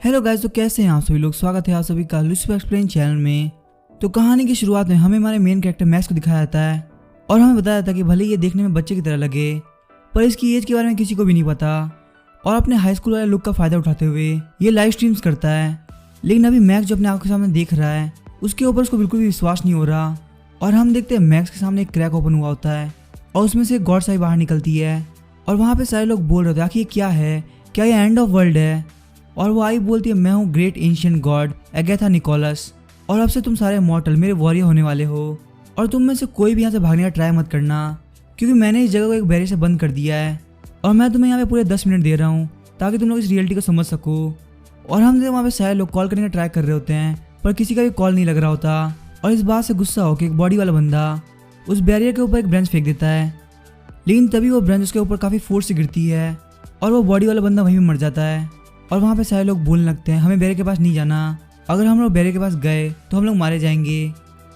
Hello guys, तो कैसे हैं आप सभी लोग। स्वागत है आप सभी का लूसिफर एक्सप्लेन चैनल में। तो कहानी की शुरुआत में हमें हमारे मेन कैरेक्टर मैक्स को दिखाया जाता है और हमें बताया जाता है कि भले ये देखने में बच्चे की तरह लगे पर इसकी एज के बारे में किसी को भी नहीं पता और अपने हाई स्कूल वाले लुक का फायदा उठाते हुए ये लाइव स्ट्रीम्स करता है। लेकिन अभी मैक्स जो अपने आंखों के सामने देख रहा है उसके ऊपर उसको बिल्कुल भी विश्वास नहीं हो रहा और हम देखते हैं मैक्स के सामने एक क्रैक ओपन हुआ होता है और उसमें से एक गॉड साई बाहर निकलती है और वहाँ पे सारे लोग बोल रहे थे आखिर ये क्या है, क्या ये एंड ऑफ वर्ल्ड है। और वो आई बोलती है मैं हूँ ग्रेट एंशिएंट गॉड एगेथा निकोलस और अब से तुम सारे मॉर्टल मेरे वॉरियर होने वाले हो और तुम में से कोई भी यहाँ से भागने का ट्राई मत करना क्योंकि मैंने इस जगह को एक बैरियर से बंद कर दिया है और मैं तुम्हें यहाँ पे पूरे 10 मिनट दे रहा हूँ ताकि तुम लोग इस रियलिटी को समझ सको। और हम वहाँ पे सारे लोग कॉल करने का ट्राई कर रहे होते हैं पर किसी का भी कॉल नहीं लग रहा होता और इस बात से गुस्सा होकर एक बॉडी वाला बंदा उस बैरियर के ऊपर एक ब्रांच फेंक देता है। लेकिन तभी वो ब्रांच उसके ऊपर काफ़ी फोर्स से गिरती है और वो बॉडी वाला बंदा वहीं पे मर जाता है। और वहाँ पे सारे लोग बोलने लगते हैं हमें बैरियर के पास नहीं जाना, अगर हम लोग बैरियर के पास गए तो हम लोग मारे जाएंगे।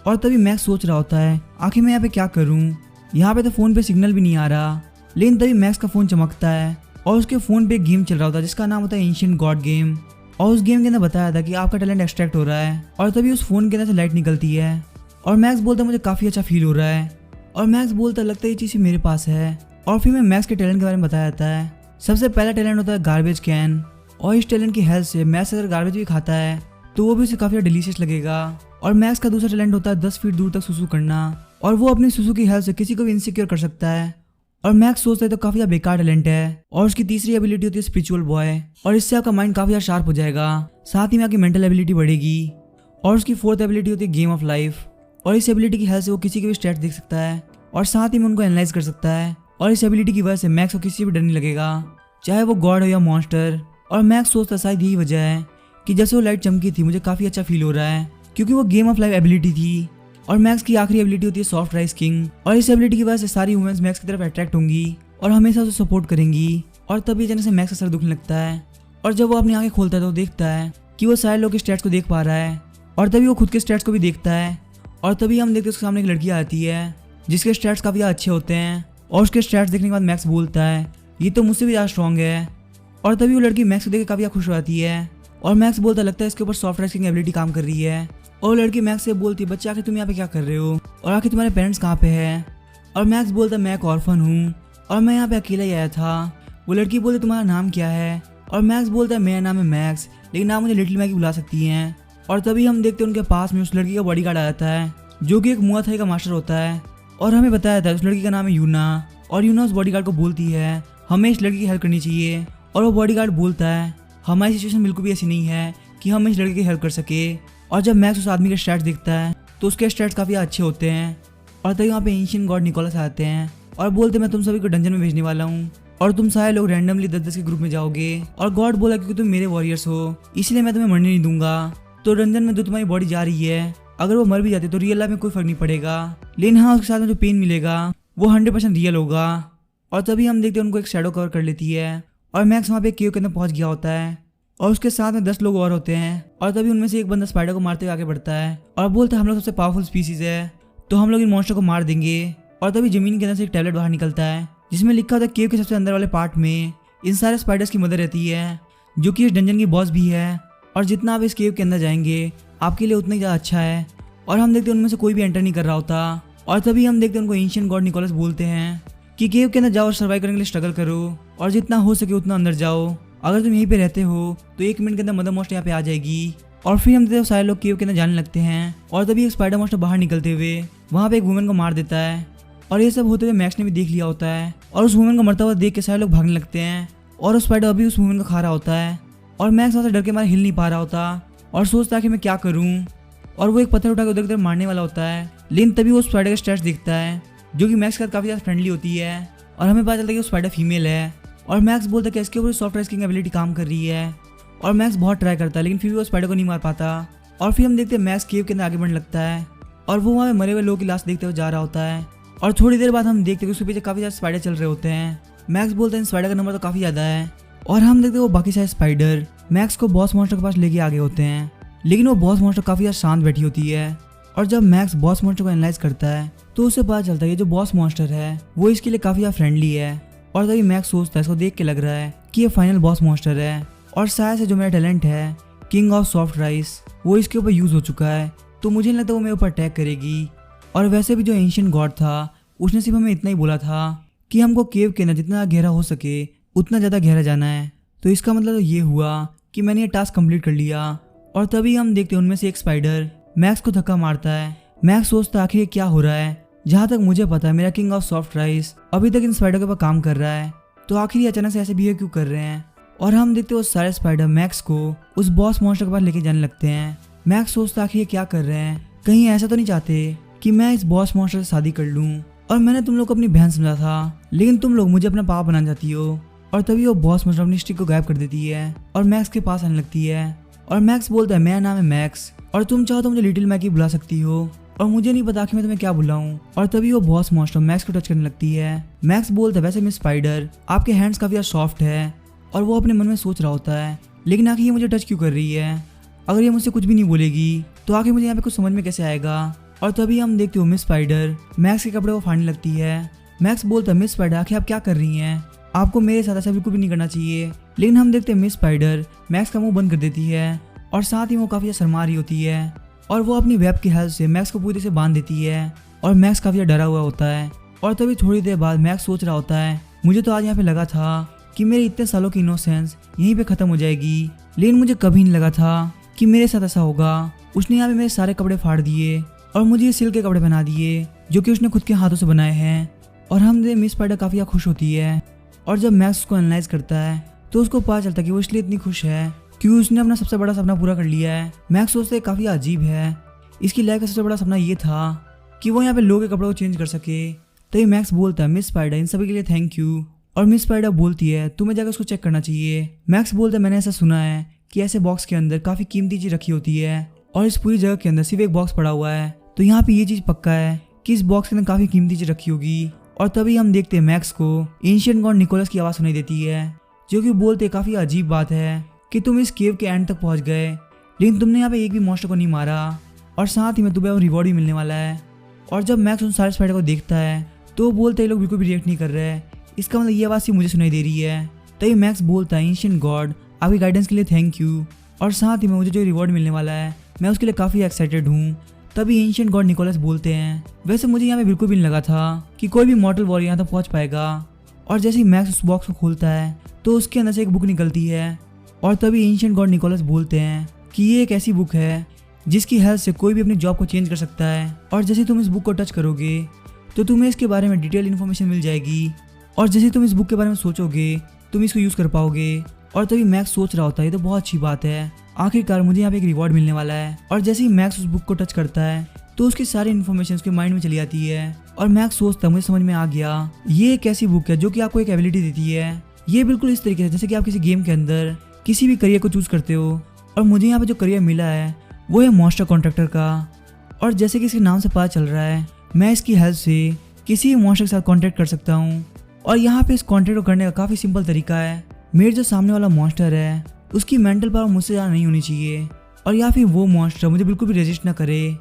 और तभी मैक्स सोच रहा होता है आखिर मैं यहाँ पे क्या करूँ, यहाँ पे तो फ़ोन पे सिग्नल भी नहीं आ रहा। लेकिन तभी मैक्स का फ़ोन चमकता है और उसके फ़ोन पे एक गेम चल रहा होता है जिसका नाम होता है एंशिएंट गॉड गेम। और उस गेम के अंदर बताया था कि आपका टैलेंट एक्सट्रैक्ट हो रहा है और तभी उस फ़ोन के अंदर से लाइट निकलती है और मैक्स बोलता है मुझे काफ़ी अच्छा फील हो रहा है। और मैक्स बोलता है लगता है ये चीज़ मेरे पास है। और फिर मैं मैक्स के टैलेंट के बारे में बताया जाता है। सबसे पहला टैलेंट होता है गार्बेज कैन और इस टैलेंट की हेल्प से मैक्स अगर गार्बेज भी खाता है तो वो भी उसे काफ़ी डिलीशियस लगेगा। और मैक्स का दूसरा टैलेंट होता है 10 फीट दूर तक सुसु करना और वो अपनी सुसु की हेल्प से किसी को भी इनसिक्योर कर सकता है। और मैक्स सोचता है तो काफ़ी ज़्यादा बेकार टैलेंट है। और उसकी तीसरी एबिलिटी होती है स्पिरिचुअल बॉय और इससे आपका माइंड काफ़ी ज़्यादा शार्प हो जाएगा, साथ ही में आपकी मेंटल एबिलिटी बढ़ेगी। और उसकी फोर्थ एबिलिटी होती है गेम ऑफ लाइफ और इस एबिलिटी की हेल्प से वो किसी के भी स्टैट्स देख सकता है और साथ ही में उनको एनालाइज कर सकता है। और इस एबिलिटी की वजह से मैक्स को किसी भी डर नहीं लगेगा, चाहे वो गॉड हो या मॉन्स्टर। और मैक्स सोचता शायद यही वजह है कि जैसे वो लाइट चमकी थी मुझे काफ़ी अच्छा फील हो रहा है क्योंकि वो गेम ऑफ लाइफ एबिलिटी थी। और मैक्स की आखिरी एबिलिटी होती है सॉफ्ट राइज किंग और इस एबिलिटी की वजह से सारी वुमेन्स मैक्स की तरफ अट्रैक्ट होंगी और हमेशा उसे सपोर्ट करेंगी। और तभी अचानक से मैक्स का सर दुखने लगता है और जब वो अपनी आंखें खोलता है तो देखता है कि वो सारे लोग के स्टैट्स को देख पा रहा है और तभी वो खुद के स्टैट्स को भी देखता है। और तभी हम देखते हैं उसके सामने एक लड़की आती है जिसके स्टैट्स काफ़ी अच्छे होते हैं और उसके स्टैट्स देखने के बाद मैक्स बोलता है ये तो मुझसे भी ज़्यादा स्ट्रॉन्ग है। और तभी वो लड़की मैक्स को देख के काफ़ी खुश हो जाती है और मैक्स बोलता लगता है इसके ऊपर सॉफ्ट राइज किंग एबिलिटी काम कर रही है। और लड़की मैक्स से बोलती है बच्चे आखिर तुम यहाँ पे क्या कर रहे हो और आखिर तुम्हारे पेरेंट्स कहाँ पे हैं। और मैक्स बोलता है मैं एक ऑर्फन हूँ और मैं यहाँ पे अकेला ही आया था। वो लड़की बोलती तुम्हारा नाम क्या है और मैक्स बोलता है मेरा नाम है मैक्स लेकिन आप मुझे लिटिल मैगी बुला सकती हैं। और तभी हम देखते हैं उनके पास में उस लड़की का बॉडीगार्ड आ जाता है जो कि एक मुआ थाई का मास्टर होता है और हमें बताया था उस लड़की का नाम है यूना। और यूना उस बॉडीगार्ड को बोलती है हमें इस लड़की की हेल्प करनी चाहिए और वो बॉडीगार्ड बोलता है हमारी सिचुएशन बिल्कुल भी ऐसी नहीं है कि हम इस लड़के की हेल्प कर सके। और जब मैक्स उस आदमी के स्टैट्स देखता है तो उसके स्टैट्स काफ़ी अच्छे होते हैं। और तभी वहाँ पे एंशिएंट गॉड निकोलस आते हैं और बोलते मैं तुम सभी को डंजन में भेजने वाला हूँ और तुम सारे लोग रैंडमली 10-10 के ग्रुप में जाओगे। और गॉड बोला क्योंकि तुम मेरे वॉरियर्स हो इसलिए मैं तुम्हें मरने नहीं दूंगा। तो डंजन में जो तुम्हारी बॉडी जा रही है अगर वो मर भी जाती तो रियल लाइफ में कोई फर्क नहीं पड़ेगा, लेकिन हाँ उसके साथ में जो पेन मिलेगा वो 100% रियल होगा। और तभी हम देखते हैं उनको एक शैडो कवर कर लेती है और मैक्स वहाँ पे केव के अंदर पहुँच गया होता है और उसके साथ में 10 लोग और होते हैं। और तभी उनमें से एक बंदा स्पाइडर को मारते हुए आगे बढ़ता है और बोलता है हम लोग सबसे पावरफुल स्पीसीज है तो हम लोग इन मॉन्स्टर को मार देंगे। और तभी जमीन के अंदर से एक टैबलेट बाहर निकलता है जिसमें लिखा होता है केव के सबसे अंदर वाले पार्ट में इन सारे स्पाइडर्स की मदर रहती है जो कि इस डंजन की बॉस भी है और जितना आप इस केव के अंदर जाएंगे आपके लिए उतना ही ज़्यादा अच्छा है। और हम देखते हैं उनमें से कोई भी एंटर नहीं कर रहा होता। और तभी हम देखते हैं उनको एंशिएंट गॉड निकोलस बोलते हैं कि केव के अंदर जाओ और सर्वाइव करने के लिए स्ट्रगल करो और जितना हो सके उतना अंदर जाओ, अगर तुम यहीं पे रहते हो तो 1 मिनट के अंदर मदर मॉन्स्टर यहाँ पे आ जाएगी। और फिर हम देखते हैं सारे लोग केव के अंदर जाने लगते हैं और तभी एक स्पाइडर मॉन्स्टर बाहर निकलते हुए वहाँ पे एक वुमेन को मार देता है। और ये सब होते हुए मैक्स ने भी देख लिया होता है और उस वुमेन को मरता हुआ देख के सारे लोग भागने लगते हैं और उस स्पाइडर अभी उस वुमेन को खा रहा होता है। और मैक्स वहाँ से डर के मारे हिल नहीं पा रहा होता और सोचता है कि मैं क्या करूँ। और वो एक पत्थर उठा के उधर उधर मारने वाला होता है लेकिन तभी वो स्पाइडर के स्टैट्स दिखता है जो कि मैक्स के साथ काफ़ी ज़्यादा फ्रेंडली होती है और हमें पता चलता है कि वो स्पाइडर फीमेल है। और मैक्स बोलता है कि इसके ऊपर सॉफ्ट राइज किंग एबिलिटी काम कर रही है और मैक्स बहुत ट्राई करता है लेकिन फिर भी वो स्पाइडर को नहीं मार पाता। और फिर हम देखते हैं मैक्स केव के अंदर आगे बढ़ने लगता है और वो वहाँ पे मरे हुए लोगों की लाश देखते हुए जा रहा होता है। और थोड़ी देर बाद हम देखते हैं कि उसके पीछे काफ़ी ज़्यादा स्पाइडर चल रहे होते हैं। मैक्स बोलते हैं इन स्पाइडर का नंबर तो काफ़ी ज़्यादा है। और हम देखते हैं वो बाकी सारे स्पाइडर मैक्स को बॉस मॉन्स्टर के पास लेके आगे होते हैं लेकिन वो बॉस मॉन्स्टर काफ़ी ज़्यादा शांत बैठी होती है। और जब मैक्स बॉस मॉन्स्टर को एनालाइज करता है तो उसे पता चलता है कि जो बॉस मॉन्स्टर है वो इसके लिए काफ़ी ज़्यादा फ्रेंडली है। और तभी मैक्स सोचता है इसको देख के लग रहा है कि ये फाइनल बॉस मॉन्स्टर है। और शायद से जो मेरा टैलेंट है किंग ऑफ सॉफ्ट राइस वो इसके ऊपर यूज़ हो चुका है, तो मुझे नहीं लगता वो मेरे ऊपर अटैक करेगी। और वैसे भी जो एंशिएंट गॉड था उसने सिर्फ हमें इतना ही बोला था कि हमको केव के अंदर जितना गहरा हो सके उतना ज़्यादा गहरा जाना है। तो इसका मतलब तो ये हुआ कि मैंने ये टास्क कंप्लीट कर लिया। और तभी हम देखते हैं उनमें से एक स्पाइडर मैक्स को धक्का मारता है। मैक्स सोचता आखिर ये क्या हो रहा है। जहाँ तक मुझे पता है मेरा किंग ऑफ सॉफ्ट राइस अभी तक इन स्पाइडर के ऊपर काम कर रहा है, तो आखिर ये अचानक से ऐसे बिहेव क्यों कर रहे हैं। और हम देखते हैं वो सारे स्पाइडर मैक्स को उस बॉस मॉन्स्टर के पास लेके जाने लगते हैं। मैक्स सोचता आखिर ये क्या कर रहे हैं, कहीं ऐसा तो नहीं चाहते कि मैं इस बॉस मॉन्स्टर से शादी कर लूँ और मैंने तुम लोग को अपनी बहन समझा था लेकिन तुम लोग मुझे अपना पापा बनाना चाहती हो। और तभी वो बॉस मॉन्स्टर अपनी स्टिक को गायब कर देती है और मैक्स के पास आने लगती है। और मैक्स बोलता है मेरा नाम है मैक्स और तुम चाहो तो मुझे लिटिल मैकी बुला सकती हो और मुझे नहीं पता कि मैं तुम्हें क्या बुलाऊं। और तभी वो बॉस मॉन्स्टर मैक्स को टच करने लगती है। मैक्स बोलता है वैसे मिस स्पाइडर आपके हैंड्स काफी सॉफ्ट है। और वो अपने मन में सोच रहा होता है लेकिन आखिर ये मुझे टच क्यों कर रही है, अगर ये मुझसे कुछ भी नहीं बोलेगी तो आखिर मुझे यहाँ पे कुछ समझ में कैसे आएगा। और तभी हम देखते हो मिस स्पाइडर मैक्स के कपड़े को फाड़ने लगती है। मैक्स बोलता है मिस स्पाइडर आखिर आप क्या कर रही हैं, आपको मेरे साथ ऐसा बिल्कुल भी नहीं करना चाहिए। लेकिन हम देखते हैं मिस स्पाइडर मैक्स का मुंह बंद कर देती है और साथ ही वो काफी शर्मा रही होती है और वो अपनी वेब की हेल्प से मैक्स को पूरी तरह से बांध देती है और मैक्स काफी डरा हुआ होता है। और तभी थोड़ी देर बाद मैक्स सोच रहा होता है मुझे तो आज यहाँ पे लगा था कि मेरे इतने सालों की इनोसेंस यहीं पे खत्म हो जाएगी, लेकिन मुझे कभी नहीं लगा था कि मेरे साथ ऐसा होगा। उसने यहाँ पे मेरे सारे कपड़े फाड़ दिए और मुझे ये सिल्क के कपड़े पहना दिए जो कि उसने खुद के हाथों से बनाए हैं। और हम दे मिस स्पाइडर काफी खुश होती है। और जब मैक्स उसको एनालाइज करता है तो उसको पता चलता है कि वो इसलिए इतनी खुश है क्योंकि उसने अपना सबसे बड़ा सपना पूरा कर लिया है। मैक्स सोचता है काफी अजीब है, इसकी लाइफ का सबसे बड़ा सपना ये था कि वो यहाँ पे लोगों के कपड़ों को चेंज कर सके। तभी मैक्स बोलता है मिस स्पाइडर इन सभी के लिए थैंक यू। और मिस स्पाइडर बोलती है तुम्हें जाकर उसको चेक करना चाहिए। मैक्स बोलता है मैंने ऐसा सुना है कि ऐसे बॉक्स के अंदर काफी कीमती चीज रखी होती है और इस पूरी जगह के अंदर सिर्फ एक बॉक्स पड़ा हुआ है, तो यहाँ पे ये चीज पक्का है कि इस बॉक्स के अंदर काफी कीमती चीज रखी होगी। और तभी हम देखते हैं मैक्स को एंशिएंट गॉड निकोलस की आवाज सुनाई देती है जो कि बोलते काफी अजीब बात है कि तुम इस केव के एंड तक पहुंच गए लेकिन तुमने यहाँ पे एक भी मॉन्स्टर को नहीं मारा और साथ ही में तुम्हें रिवॉर्ड भी मिलने वाला है। और जब मैक्स उन सारे स्पाइडर को देखता है तो वो बोलते ये लोग बिल्कुल भी रिएक्ट नहीं कर रहे हैं, इसका मतलब ये आवाज सिर्फ मुझे सुनाई दे रही है। तभी मैक्स बोलता है एंशिएंट गॉड आपकी गाइडेंस के लिए थैंक यू और साथ ही में मुझे जो रिवॉर्ड मिलने वाला है मैं उसके लिए काफी एक्साइटेड हूँ। तभी एंशिएंट गॉड निकोलस बोलते हैं वैसे मुझे यहाँ पे बिल्कुल भी नहीं लगा था कि कोई भी मॉर्टल वॉरियर यहाँ तक पहुँच पाएगा। और जैसे ही मैक्स उस बॉक्स को खोलता है तो उसके अंदर से एक बुक निकलती है और तभी एंशिएंट गॉड निकोलस बोलते हैं कि ये एक ऐसी बुक है जिसकी हेल्प से कोई भी अपनी जॉब को चेंज कर सकता है और जैसे तुम इस बुक को टच करोगे तो तुम्हें इसके बारे में डिटेल इन्फॉर्मेशन मिल जाएगी और जैसे तुम इस बुक के बारे में सोचोगे तुम इसको यूज़ कर पाओगे। और तभी मैक्स सोच रहा होता है ये तो बहुत अच्छी बात है, आखिरकार मुझे यहाँ पे एक रिवॉर्ड मिलने वाला है। और जैसे ही मैक्स उस बुक को टच करता है तो उसकी सारी इन्फॉर्मेशन उसके माइंड में चली आती है और मैक्स सोचता है मुझे समझ में आ गया ये एक ऐसी बुक है जो कि आपको एक एबिलिटी देती है। ये बिल्कुल इस तरीके से जैसे कि आप किसी गेम के अंदर किसी भी करियर को चूज करते हो और मुझे यहाँ पे जो करियर मिला है वो है मॉन्स्टर कॉन्ट्रैक्टर का। और जैसे कि इसके नाम से पता चल रहा है मैं इसकी हेल्प से किसी भी मॉन्स्टर के साथ कॉन्टैक्ट कर सकता हूँ। और यहाँ पे इस कॉन्टैक्ट को करने का काफ़ी सिंपल तरीका है, मेरे जो सामने वाला मॉन्स्टर है उसकी मेंटल पावर मुझसे ज़्यादा नहीं होनी चाहिए और या फिर वो मॉन्स्टर मुझे बिल्कुल भी रेजिस्ट ना करे।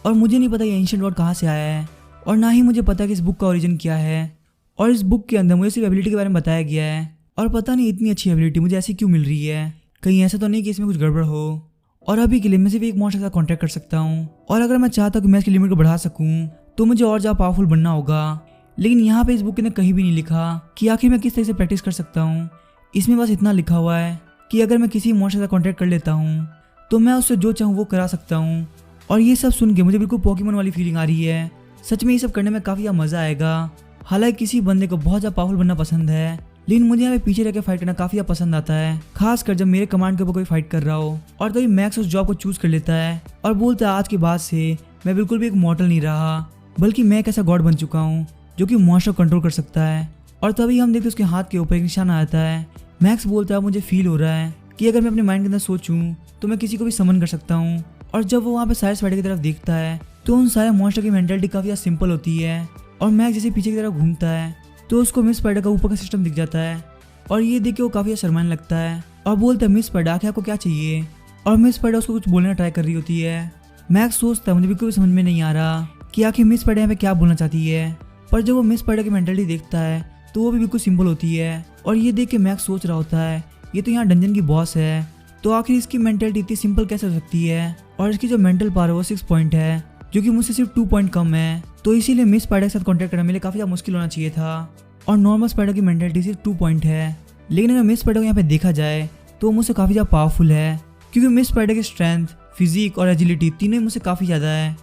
और मुझे नहीं पता ये एंशिएंट गॉड कहाँ से आया है और ना ही मुझे पता कि इस बुक का ओरिजिन क्या है। और इस बुक के अंदर मुझे सिर्फ एबिलिटी के बारे में बताया गया है और पता नहीं इतनी अच्छी एबिलिटी मुझे ऐसी क्यों मिल रही है, कहीं ऐसा तो नहीं कि इसमें कुछ गड़बड़ हो। और अभी के लिए मैं सिर्फ एक मॉन्स्टर के साथ कॉन्टैक्ट कर सकता हूँ और अगर मैं चाहता हूँ कि मैं इसकी लिमिट को बढ़ा सकूँ तो मुझे और ज़्यादा पावरफुल बनना होगा। लेकिन यहाँ पे इस बुक ने कहीं भी नहीं लिखा कि आखिर मैं किस तरह से प्रैक्टिस कर सकता हूँ। इसमें बस इतना लिखा हुआ है कि अगर मैं किसी मॉन्स्टर से कॉन्टैक्ट कर लेता हूँ तो मैं उससे जो चाहूँ वो करा सकता हूँ। और ये सब सुन के मुझे बिल्कुल पोकेमॉन वाली फीलिंग आ रही है। सच में ये सब करने में काफ़ी मज़ा आएगा। हालांकि किसी बंदे को बहुत ज़्यादा पावरफुल बनना पसंद है लेकिन मुझे यहाँ पे पीछे रह के फाइट करना काफ़ी पसंद आता है, खासकर जब मेरे कमांड के ऊपर कोई फाइट कर रहा हो। और तभी मैक्स उस जॉब को चूज कर लेता है और बोलता है आज के बाद से मैं बिल्कुल भी एक मॉर्टल नहीं रहा बल्कि मैं एक ऐसा गॉड बन चुका हूँ जो कि मॉन्स्टर कंट्रोल कर सकता है। और तभी हम देखते उसके हाथ के ऊपर एक निशान आता है। मैक्स बोलता है मुझे फील हो रहा है कि अगर मैं अपने माइंड के अंदर सोचूं तो मैं किसी को भी समन कर सकता हूँ। और जब वो वहाँ पे सारे स्पाइडर की तरफ देखता है तो उन सारे मॉन्स्टर की मेंटालिटी काफ़ी सिंपल होती है। और मैक्स जैसे पीछे की तरफ घूमता है तो उसको मिस स्पाइडर का ऊपर का सिस्टम दिख जाता है और ये देख के वो काफ़ी शर्माने लगता है और बोलता है मिस स्पाइडर आखिर आपको क्या चाहिए। और मिस स्पाइडर उसको कुछ बोलना ट्राई कर रही होती है। मैक्स सोचता है मुझे बिल्कुल भी समझ में नहीं आ रहा कि आखिर मिस स्पाइडर यहाँ पे क्या बोलना चाहती है। पर जब वो मिस स्पाइडर की मेंटालिटी देखता है तो वो भी बिल्कुल सिंपल होती है। और ये देख के मैक्स सोच रहा होता है ये तो यहाँ डंजन की बॉस है, तो आखिर इसकी मेंटेलिटी इतनी सिंपल कैसे हो सकती है। और इसकी जो मेंटल पावर है वो 6 पॉइंट है, जो कि मुझसे सिर्फ 2 पॉइंट कम है। तो इसीलिए मिस स्पाइडर के साथ कॉन्टेक्ट करना मेरे लिए काफी ज़्यादा मुश्किल होना चाहिए था। और नॉर्मल स्पाइडर की मेंटेलिटी सिर्फ 2 पॉइंट है, लेकिन अगर मिस स्पाइडर को यहाँ पे देखा जाए तो वो मुझसे काफी ज़्यादा पावरफुल है, क्योंकि मिस स्पाइडर की स्ट्रेंथ, फिजिक और एजिलिटी तीनों ही मुझसे काफी ज़्यादा है।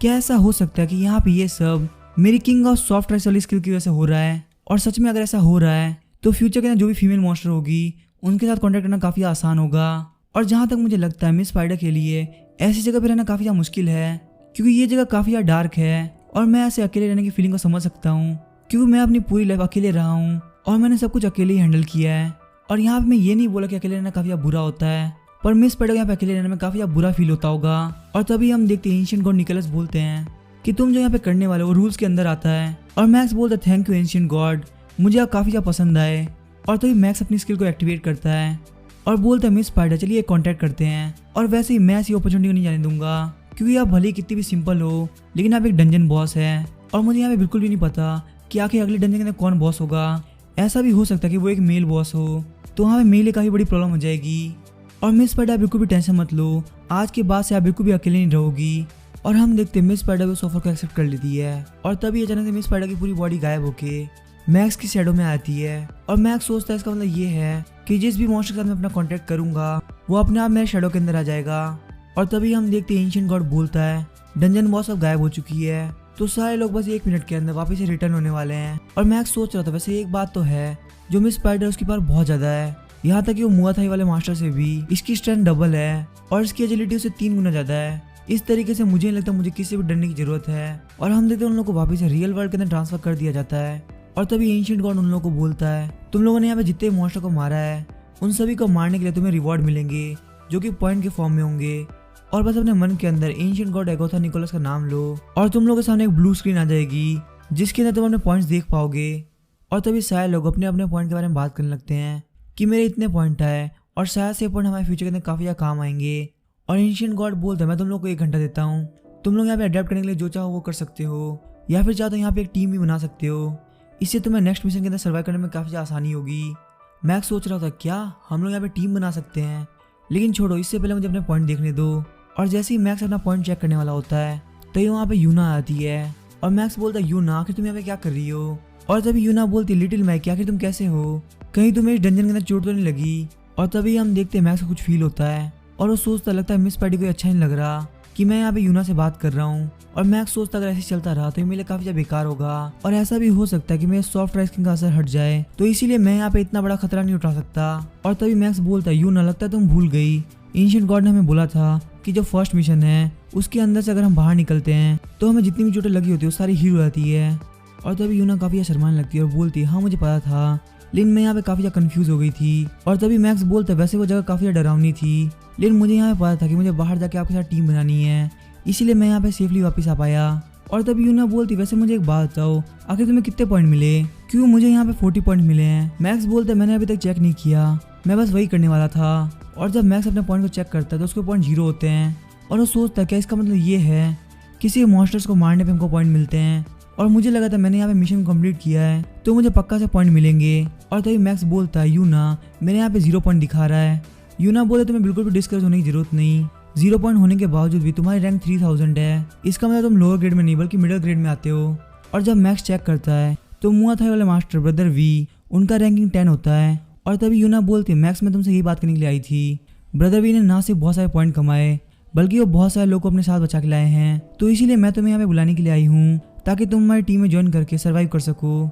क्या ऐसा हो सकता है कि यहाँ पे ये सब मेरी किंग ऑफ सॉफ्ट राइस वाली स्किल की वजह से हो रहा है। और सच में अगर ऐसा हो रहा है तो फ्यूचर के अंदर जो भी फीमेल मॉन्स्टर होगी उनके साथ कॉन्टैक्ट करना काफ़ी आसान होगा। और जहाँ तक मुझे लगता है मिस स्पाइडर के लिए ऐसी जगह पे रहना काफ़ी ज़्यादा मुश्किल है, क्योंकि ये जगह काफ़ी ज़्यादा डार्क है। और मैं ऐसे अकेले रहने की फीलिंग को समझ सकता हूँ, क्योंकि मैं अपनी पूरी लाइफ अकेले रहा हूँ और मैंने सब कुछ अकेले ही हैंडल किया है। और यहाँ पे मैं ये नहीं बोला कि अकेले रहना काफ़ी ज़्यादा बुरा होता है, पर मिस स्पाइडर यहाँ पे अकेले रहने में काफ़ी ज़्यादा बुरा फील होता होगा। और तभी हम देखते हैं एंशिएंट गॉड निकोलस बोलते हैं कि तुम जो यहाँ पे करने वाले हो वो रूल्स के अंदर आता है। और मैक्स बोलता है थैंक यू एंशिएंट गॉड, मुझे आप काफ़ी ज़्यादा पसंद आए। और तभी मैक्स अपनी स्किल को एक्टिवेट करता है और बोलता है मिस स्पाइडर चलिए कांटेक्ट करते हैं। और वैसे ही मैं ऐसी अपॉर्चुनिटी को नहीं जाने दूंगा, क्योंकि आप भले ही कितनी भी सिंपल हो लेकिन आप एक डंजन बॉस है। और मुझे यहाँ पे बिल्कुल भी नहीं पता कि आखिर अगले डंजन के अंदर कौन बॉस होगा। ऐसा भी हो सकता है कि वो एक मेल बॉस हो, तो वहाँ पे मेल लिए काफ़ी बड़ी प्रॉब्लम हो जाएगी। और मिस स्पाइडर आप बिल्कुल भी टेंशन मत लो, आज के बाद से आप बिल्कुल भी अकेले नहीं रहोगी। और हम देखते हैं मिस स्पाइडर उस ऑफर को एक्सेप्ट कर लेती है। और तभी अचानक से मिस स्पाइडर की पूरी बॉडी गायब होके मैक्स की शैडो में आती है। और मैक्स सोचता है इसका मतलब ये है कि जिस भी मॉन्स्टर के साथ मैं अपना कॉन्टैक्ट करूंगा वो अपने आप मेरे शैडो के अंदर आ जाएगा। और तभी हम देखते हैं एंशिएंट गॉड बोलता है डंजन बॉस अब गायब हो चुकी है, तो सारे लोग बस 1 मिनट के अंदर वापस से रिटर्न होने वाले हैं। और मैक्स सोच रहा था वैसे एक बात तो है, जो मिस स्पाइडर उसकी पावर बहुत ज़्यादा है, यहाँ तक कि वो मुआथाई वाले मास्टर से भी इसकी स्ट्रेंथ डबल है और इसकी एजिलिटी उससे 3 गुना ज़्यादा है। इस तरीके से मुझे नहीं लगता मुझे किसी से भी डरने की जरूरत है। और हम देखते हैं उन लोगों को वापस से रियल वर्ल्ड के अंदर ट्रांसफर कर दिया जाता है। और तभी एंशिएंट गॉड उन लोगों को बोलता है तुम लोगों ने यहाँ पे जितने मॉन्स्टर को मारा है उन सभी को मारने के लिए तुम्हें रिवॉर्ड मिलेंगे, जो कि पॉइंट के फॉर्म में होंगे। और बस अपने मन के अंदर एंशिएंट गॉड एगोथा निकोलस का नाम लो और तुम लोगों के सामने एक ब्लू स्क्रीन आ जाएगी जिसके अंदर तुम अपने पॉइंट्स देख पाओगे। और तभी सारे लोग अपने अपने पॉइंट के बारे में बात करने लगते हैं कि मेरे इतने पॉइंट है और शायद से पॉइंट हमारे फ्यूचर के अंदर काफ़ी ज़्यादा काम आएंगे। और एंशिएंट गॉड बोलता है मैं तुम लोग को 1 घंटा देता हूँ, तुम लोग यहाँ पे अडेप्ट करने के लिए जो चाहो वो कर सकते हो, या फिर चाहो तो यहाँ पे एक टीम भी बना सकते हो। इससे तुम्हें नेक्स्ट मिशन के अंदर सर्वाइव करने में काफ़ी ज़्यादा आसानी होगी। मैक्स सोच रहा था क्या हम लोग यहाँ पे टीम बना सकते हैं, लेकिन छोड़ो इससे पहले मुझे अपने पॉइंट देखने दो। और जैसे ही मैक्स अपना पॉइंट चेक करने वाला होता है तभी वहाँ पे यूना आती है और मैक्स बोलता है यूना आखिर तुम यहाँ पे क्या कर रही हो। और तभी यूना बोलती है लिटिल मैक आखिर तुम कैसे हो, कहीं तुम्हें इस डंजन के अंदर चोट तो नहीं लगी। और तभी हम देखते हैं मैक्स को कुछ फील होता है और वो सोचता लगता है मिस स्पाइडर को अच्छा नहीं लग रहा कि मैं यहाँ पे यूना से बात कर रहा हूँ। और मैक्स सोचता अगर ऐसे चलता रहा तो ये मेरे लिए काफी ज्यादा बेकार होगा और ऐसा भी हो सकता है कि मेरे सॉफ्ट राइस का असर हट जाए, तो इसीलिए मैं यहाँ पे इतना बड़ा खतरा नहीं उठा सकता। और तभी मैक्स बोलता है यूना लगता है तुम भूल गई, एंशिएंट गॉड ने हमें बोला था कि जो फर्स्ट मिशन है उसके अंदर से अगर हम बाहर निकलते हैं तो हमें जितनी भी चोटें लगी होती है वो सारी हील हो जाती है। और तभी यूना काफी शर्माने लगती है और बोलती है हाँ मुझे पता था, लेकिन मैं यहाँ पे काफी ज्यादा कंफ्यूज हो गई थी। और तभी मैक्स बोलता है वैसे वो जगह काफी ज्यादा डरावनी थी, लेकिन मुझे यहाँ पे पता था कि मुझे बाहर जाके आपके साथ टीम बनानी है, इसीलिए मैं यहाँ पे सेफली वापस आ पाया। और तभी यूना बोलती वैसे मुझे एक बात बताओ आखिर तुम्हें कितने पॉइंट मिले, क्योंकि मुझे यहाँ पे 40 पॉइंट मिले हैं। मैक्स बोलता है मैंने अभी तक चेक नहीं किया, मैं बस वही करने वाला था। और जब मैक्स अपने पॉइंट को चेक करता है तो उसके पॉइंट 0 होते हैं और वो सोचता है क्या इसका मतलब ये है किसी मॉन्स्टर्स को मारने पे हमको पॉइंट मिलते हैं, और मुझे लगा था मैंने यहाँ पे मिशन कंप्लीट किया है तो मुझे पक्का से पॉइंट मिलेंगे। और तभी मैक्स बोलता है यूना मेरे यहाँ पे 0 पॉइंट दिखा रहा है। यूना बोले तुम्हें बिल्कुल भी डिस्करेज होने की जरूरत नहीं, 0 पॉइंट होने के बावजूद भी तुम्हारी रैंक 3000 है, इसका मतलब तुम लोअर ग्रेड में नहीं बल्कि मिडिल ग्रेड में आते हो। और जब मैक्स चेक करता है तो मुआथाई वाले मास्टर ब्रदर वी उनका रैंकिंग 10 होता है। और तभी यूना बोलती है मैक्स मैं तुमसे यही बात करने के लिए आई थी, ब्रदर वी ने ना सिर्फ बहुत सारे पॉइंट कमाए बल्कि वो बहुत सारे लोगों को अपने साथ बचा के लाए हैं, तो इसीलिए मैं तुम्हें यहाँ पे बुलाने के लिए आई हूँ ताकि तुम हमारी टीम में ज्वाइन करके सर्वाइव कर सको,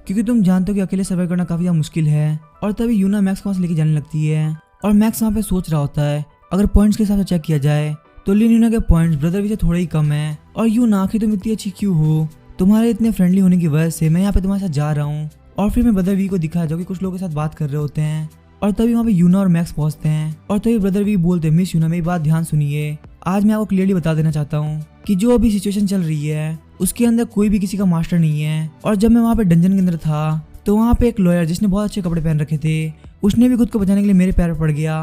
क्योंकि तुम जानते हो कि अकेले सर्वाइव करना काफी ज्यादा मुश्किल है। और तभी यूना मैक्स को वहाँ से लेके जाने लगती है और मैक्स वहाँ पे सोच रहा होता है अगर पॉइंट्स के हिसाब से चेक किया जाए तो लिन यूना के पॉइंट्स ब्रदर वी से थोड़े ही कम है। और यूना आखिर तुम इतनी अच्छी क्यों हो, तुम्हारे इतने फ्रेंडली होने की वजह से मैं यहाँ पे तुम्हारे साथ जा रहा हूँ। और फिर मैं ब्रदर वी को दिखाया जो कि कुछ लोगों के साथ बात कर रहे होते हैं। और तभी वहाँ पे यूना और मैक्स पहुँचते हैं और तभी ब्रदर वी बोलते हैं मिस यूना मेरी बात ध्यान सुनिए, आज मैं आपको क्लियरली बता देना चाहता हूँ कि जो अभी सिचुएशन चल रही है उसके अंदर कोई भी किसी का मास्टर नहीं है। और जब मैं वहाँ पे डंजन के अंदर था तो वहाँ पे एक लॉयर जिसने बहुत अच्छे कपड़े पहन रखे थे उसने भी खुद को बचाने के लिए मेरे पैर पर पड़ गया।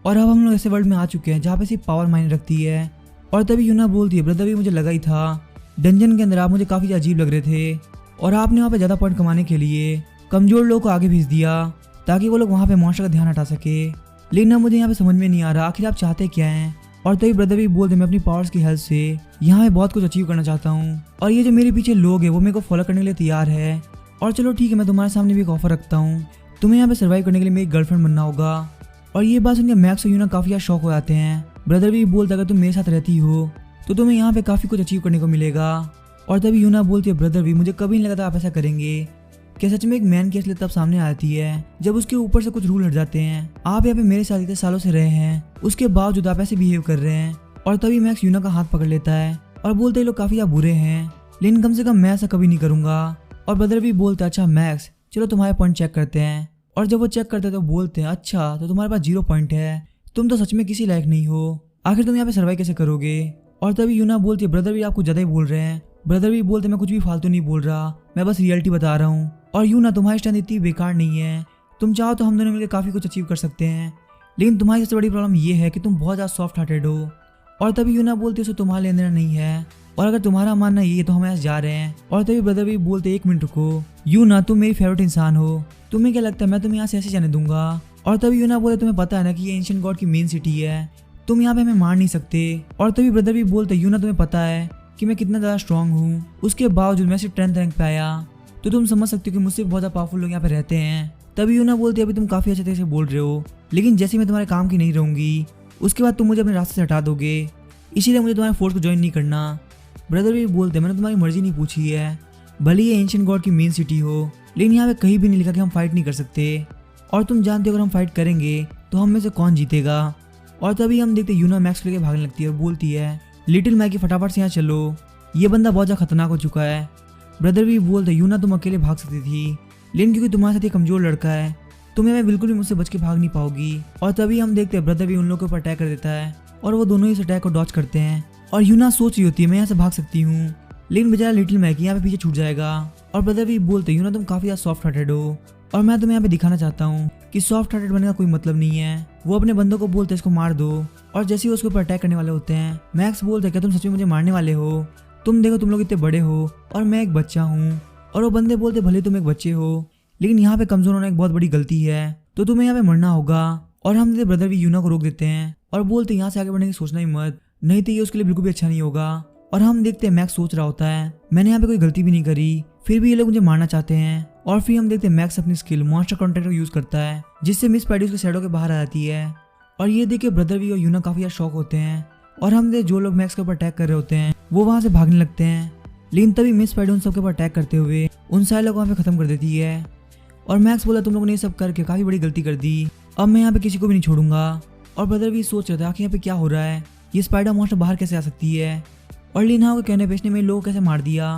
और अब हम लोग ऐसे वर्ल्ड में आ चुके हैं जहाँ पे सिर्फ पावर मायने रखती है। और तभी यूना बोलती है ब्रदर भी मुझे लगा ही था, डंजन के अंदर आप मुझे काफ़ी अजीब लग रहे थे और आपने वहाँ पे ज़्यादा पॉइंट कमाने के लिए कमज़ोर लोगों को आगे भेज दिया। ताकि वो लोग वहाँ पे मॉन्स्टर का ध्यान हटा सके। लेकिन अब मुझे यहाँ पे समझ में नहीं आ रहा आखिर आप चाहते क्या हैं। और तभी ब्रदर भी बोलते मैं अपनी पावर्स की हेल्प से यहाँ पे बहुत कुछ अचीव करना चाहता हूँ, और ये जो मेरे पीछे लोग हैं वो मेरे को फॉलो करने के लिए तैयार है। और चलो ठीक है, मैं तुम्हारे सामने भी एक ऑफर रखता हूँ, तुम्हें यहाँ पे सर्वाइव करने के लिए मेरी गर्लफ्रेंड बनना होगा। और ये बात सुनकर मैक्स और यूना काफी ज्यादा शौक हो जाते हैं। ब्रदर भी बोलता अगर तुम मेरे साथ रहती हो तो तुम्हें यहाँ पे काफी कुछ अचीव करने को मिलेगा। और तभी यूना बोलती है ब्रदर भी मुझे कभी नहीं लगा था आप ऐसा करेंगे। क्या सच में एक मैन की असलियत तब सामने आती है जब उसके ऊपर से कुछ रूल हट जाते हैं। आप यहाँ पे मेरे साथ इतने सालों से रहे हैं, उसके बावजूद आप ऐसे बिहेव कर रहे हैं। और तभी मैक्स यूना का हाथ पकड़ लेता है और बोलते ये लोग काफी आप बुरे हैं, लेकिन कम से कम मैं ऐसा कभी नहीं करूंगा। और ब्रदर भी बोलता अच्छा मैक्स चलो तुम्हारे पॉइंट चेक करते हैं। और जब वो चेक करते हैं तो बोलते हैं अच्छा तो तुम्हारे पास 0 पॉइंट है, तुम तो सच में किसी लायक नहीं हो, आखिर तुम यहाँ पे सर्वाइव कैसे करोगे। और तभी यूना बोलती है ब्रदर भी आप कुछ ज्यादा ही बोल रहे हैं। ब्रदर भी बोलते मैं कुछ भी फालतू नहीं बोल रहा, मैं बस रियलिटी बता रहा हूँ। और यूना तुम्हारी स्ट्रेंथ इतनी बेकार नहीं है, तुम चाहो तो हम दोनों मिलकर काफी कुछ अचीव कर सकते हैं, लेकिन तुम्हारी सबसे बड़ी प्रॉब्लम ये है कि तुम बहुत ज्यादा सॉफ्ट हार्टेड हो। और तभी यूना बोलती है तुम्हारा लेन देना नहीं है, और अगर तुम्हारा मानना ये है तो हम ऐसे जा रहे हैं। और तभी ब्रदर भी बोलते 1 मिनट रुको, यूना तुम मेरी फेवरेट इंसान हो, तुम्हें क्या लगता है मैं तुम्हें यहाँ से ऐसे जाने दूंगा। और तभी यूना बोलते तुम्हें पता है ना कि ये एंशिएंट गॉड की मेन सिटी है, तुम यहाँ पे हमें मार नहीं सकते। और तभी ब्रदर भी बोलते यूना तुम्हें पता है कि मैं कितना ज़्यादा स्ट्रांग हूँ, उसके बावजूद मैं सिर्फ 10th रैंक पे आया, तो तुम समझ सकते हो कि मुझसे बहुत ज़्यादा पावरफुल लोग यहाँ पे रहते हैं। तभी यूना बोलती है अभी तुम काफ़ी अच्छे तरीके से बोल रहे हो, लेकिन जैसे मैं तुम्हारे काम की नहीं रहूँगी उसके बाद तुम मुझे अपने रास्ते से हटा दोगे, इसीलिए मुझे तुम्हारे फोर्स को ज्वाइन नहीं करना। ब्रदर भी बोलते मैंने तुम्हारी मर्जी नहीं पूछी है, भले ये एंशिएंट गॉड की मेन सिटी हो, लेकिन यहाँ पे कहीं भी नहीं लिखा कि हम फाइट नहीं कर सकते, और तुम जानते हो अगर हम फाइट करेंगे तो हम में से कौन जीतेगा। और तभी हम देखते यूना मैक्स को लेकर भागने लगती है और बोलती है लिटिल मैकी फटाफट से यहाँ चलो, ये बंदा बहुत ज़्यादा खतरनाक हो चुका है। ब्रदर भी बोलते यूना तुम अकेले भाग सकती थी, लेकिन क्योंकि तुम्हारे साथ ये कमजोर लड़का है तुम्हें मैं बिल्कुल भी मुझसे बच के भाग नहीं पाओगी। और तभी हम देखते हैं ब्रदर भी उन लोगों के ऊपर अटैक कर देता है और वो दोनों ही इस अटैक को डॉच करते हैं। और यूना सोच रही होती है मैं यहाँ से भाग सकती हूँ, लेकिन बेचारा लिटिल मैकी यहाँ पे पीछे छूट जाएगा। और ब्रदर भी बोलते यूना तुम काफी ज्यादा सॉफ्ट हार्टेड हो, और मैं तुम्हें यहाँ पे दिखाना चाहता हूँ कि सॉफ्ट हार्टेड बनने का कोई मतलब नहीं है। वो अपने बंदों को बोलते इसको मार दो, और जैसे ही उसके ऊपर अटैक करने वाले होते हैं मैक्स बोलते क्या तुम सच में मुझे मारने वाले हो, तुम देखो तुम लोग इतने बड़े हो और मैं एक बच्चा हूँ। और वो बंदे बोलते भले तुम एक बच्चे हो, लेकिन यहाँ पे कमजोर होना एक बहुत बड़ी गलती है, तो तुम्हें यहाँ पे मरना होगा। और हम ब्रदर भी यूना को रोक देते हैं और बोलते यहाँ से आगे बढ़ने की सोचना ही मत, नहीं तो ये उसके लिए बिल्कुल भी अच्छा नहीं होगा। और हम देखते हैं मैक्स सोच रहा होता है मैंने यहाँ पे कोई गलती भी नहीं करी, फिर भी ये लोग मुझे मारना चाहते हैं। और फिर हम देखते हैं मैक्स अपनी स्किल मॉन्स्टर कॉन्ट्रैक्ट को यूज करता है, जिससे मिस पैडी उसके शैडो के बाहर आ जाती है। और ये देख के ब्रदर भी और यूना काफी ज्यादा शॉक होते हैं, और हम देख जो लोग मैक्स के ऊपर अटैक कर रहे होते हैं वो वहां से भागने लगते हैं। लेकिन तभी मिस पैडी उन सबके ऊपर अटैक करते हुए उन सारे लोगों को वहाँ पे खत्म कर देती है। और मैक्स बोला तुम लोगों ने ये सब करके काफी बड़ी गलती कर दी, अब मैं यहाँ पे किसी को भी नहीं छोड़ूंगा। और ब्रदर भी सोच रहे थे आखिर यहाँ पे क्या हो रहा है, ये स्पाइडर मॉन्स्टर बाहर कैसे आ सकती है, और लिनहा को कहने पे इसने मेरे लोगों को कैसे मार दिया,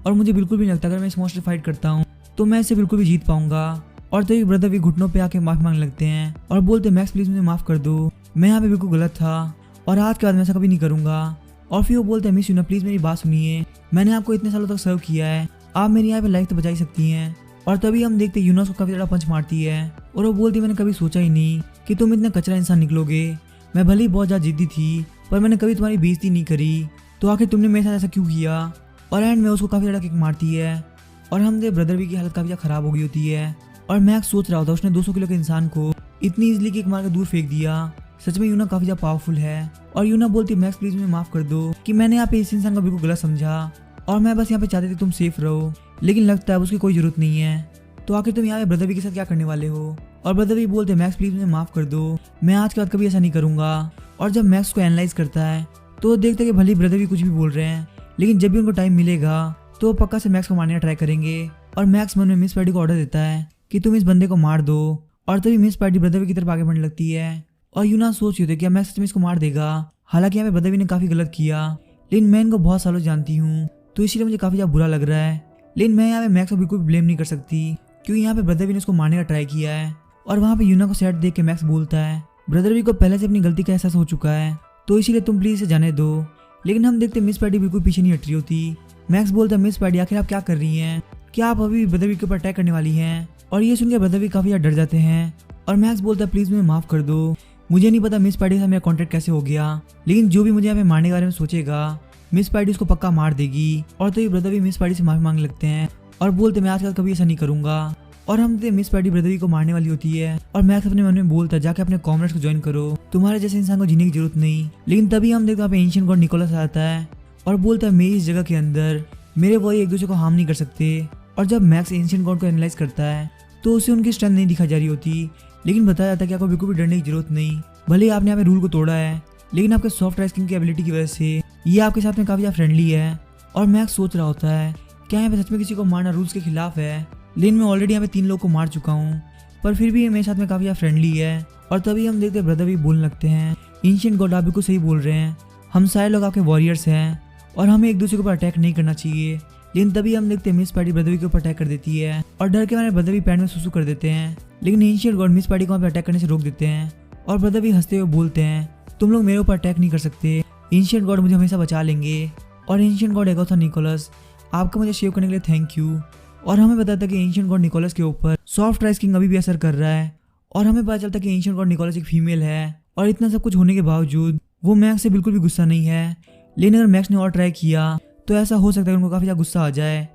और मुझे बिल्कुल भी नहीं लगता अगर मैं इस मॉन्स्टर फाइट करता हूँ तो मैं इसे बिल्कुल भी जीत पाऊंगा। और तभी ब्रदर भी घुटनों पे आके माफी मांगने लगते हैं और बोलते मैक्स प्लीज मुझे माफ कर दो, मैं यहाँ पे बिल्कुल गलत था और आज के बाद मैं ऐसा कभी नहीं करूंगा। और फिर वो बोलते हैं मिस यूना प्लीज मेरी बात सुनिए, मैंने आपको इतने सालों तक सर्व किया है, आप मेरी यहाँ पे लाइफ तो बचा ही सकती हैं। और तभी हम देखते यूना को काफी ज्यादा पंच मारती है और वो बोलती मैंने कभी सोचा ही नहीं कि तुम इतना कचरा इंसान निकलोगे, मैं भले ही बहुत ज्यादा जिद्दी थी पर मैंने कभी तुम्हारी बेइज्जती नहीं करी, तो आखिर तुमने मेरे साथ ऐसा क्यों किया। और एंड में उसको काफी ज्यादा किक मारती है और हम देख ब्रदर भी की हालत काफी ज्यादा खराब हो गई होती है। और मैक्स सोच रहा होता उसने 200 किलो के इंसान को इतनी इजीली किक मार के दूर फेंक दिया, सच में यूना काफी ज्यादा पावरफुल है। और यूना बोलती मैक्स प्लीज मुझे माफ कर दो कि मैंने यहाँ पे इस इंसान को बिल्कुल गलत समझा, और मैं बस यहाँ पे चाहती थी तुम सेफ रहो, लेकिन लगता है उसकी कोई जरूरत नहीं है, तो आखिर तुम यहाँ पे ब्रदर भी के साथ क्या करने वाले हो। और ब्रदर भी बोलते मैक्स प्लीज मुझे माफ कर दो, मैं आज के बाद कभी ऐसा नहीं करूंगा। और जब मैक्स को एनालाइज करता है तो देखते कि भले ब्रदर भी कुछ भी बोल रहे हैं, लेकिन जब भी उनको टाइम मिलेगा तो वो पक्का से मैक्स को मारने का ट्राई करेंगे। और मैक्स मन में मिस पैडी को ऑर्डर देता है कि तुम इस बंदे को मार दो, और तभी मिस पैडी ब्रदर की तरफ आगे बढ़ने लगती है। और यूना सोच रही थी क्या मैक्स इसको मार देगा, हालांकि यहाँ पे ब्रदर ने काफी गलत किया, लेकिन मैं इनको बहुत सालों जानती हूँ तो इसीलिए मुझे काफी ज्यादा बुरा लग रहा है, लेकिन मैं यहाँ पे मैक्स को बिल्कुल ब्लेम नहीं कर सकती क्योंकि यहाँ पे ब्रदर ने उसको मारने का ट्राई किया है। और वहाँ पे यूना को सैड देख के मैक्स बोलता है ब्रदर को पहले से अपनी गलती का एहसास हो चुका है, तो इसीलिए तुम प्लीज इसे जाने दो। लेकिन हम देखते मिस पैडी बिल्कुल पीछे नहीं हट रही होती। मैक्स बोलता है मिस पैडी आखिर आप क्या कर रही हैं, क्या आप अभी ब्रदर के ऊपर अटैक करने वाली हैं। और ये सुनकर ब्रदर भी काफी ज्यादा डर जाते हैं और मैक्स बोलता है प्लीज मुझे माफ कर दो, मुझे नहीं पता मिस पैडी से मेरा कॉन्टेक्ट कैसे हो गया, लेकिन जो भी मुझे यहाँ पे मारने के बारे में सोचेगा मिस पैडी उसको पक्का मार देगी। और तो ये ब्रदर भी मिस पैडी से माफी मांगने लगते हैं और बोलते मैं आज कल कभी ऐसा नहीं करूंगा। और हम मिस पैडी ब्रदरवी को मारने वाली होती है और मैक्स अपने मन में बोलता है जाके अपने कॉमरेड्स को ज्वाइन करो, तुम्हारे जैसे इंसान को जीने की जरूरत नहीं। लेकिन तभी हम देखते हैं एंशिएंट गॉड निकोलस आता है और बोलता है मेरी इस जगह के अंदर मेरे वॉरियर एक दूसरे को हार्म नहीं कर सकते। और जब मैक्स एंशिएंट गॉड को एनालाइज करता है तो उसे उनकी स्ट्रेंथ नहीं दिखाई जा रही होती, लेकिन बताया जाता है कि आपको बिल्कुल भी डरने की जरूरत नहीं। भले ही आपने यहाँ पे रूल को तोड़ा है, लेकिन आपके सॉफ्ट राइजिंग की एबिलिटी की वजह से ये आपके साथ में काफी ज्यादा फ्रेंडली है। और मैक्स सोच रहा होता है क्या यहाँ पे सच में किसी को मारना रूल्स के खिलाफ है, लेकिन मैं ऑलरेडी यहाँ पे 3 लोगों को मार चुका हूँ, पर फिर भी ये मेरे साथ में काफी ज्यादा फ्रेंडली है। और तभी हम देखते हैं ब्रदर भी बोलने लगते हैं एंशिएंट गॉड आप बिल्कुल सही बोल रहे हैं, हम सारे लोग आपके वॉरियर्स हैं और हमें एक दूसरे के ऊपर अटैक नहीं करना चाहिए। लेकिन तभी हम देखते हैं मिस पैडी ब्रदरवी के ऊपर अटैक कर देती है और डर के मारे ब्रदरवी पैंट में सुसु कर देते हैं। लेकिन एंशिएंट गॉड मिस पैडी को वहाँ पे अटैक करने से रोक देते हैं और ब्रदरवी हंसते हुए बोलते हैं तुम लोग मेरे ऊपर अटैक नहीं कर सकते, एंशिएंट गॉड मुझे हमेशा बचा लेंगे। और एंशिएंट गॉड एगोथा निकोलस आपका मुझे सेव करने के लिए थैंक यू। और हमें पता था कि एंशिएंट गॉड निकोलस के ऊपर सॉफ्ट राइजिंग अभी भी असर कर रहा है और हमें पता चलता है कि एंशिएंट गॉड निकोलस एक फीमेल है। और इतना सब कुछ होने के बावजूद वो मैक्स से बिल्कुल भी गुस्सा नहीं है, लेकिन अगर मैक्स ने और ट्राई किया तो ऐसा हो सकता है कि उनको काफी ज्यादा गुस्सा आ जाए।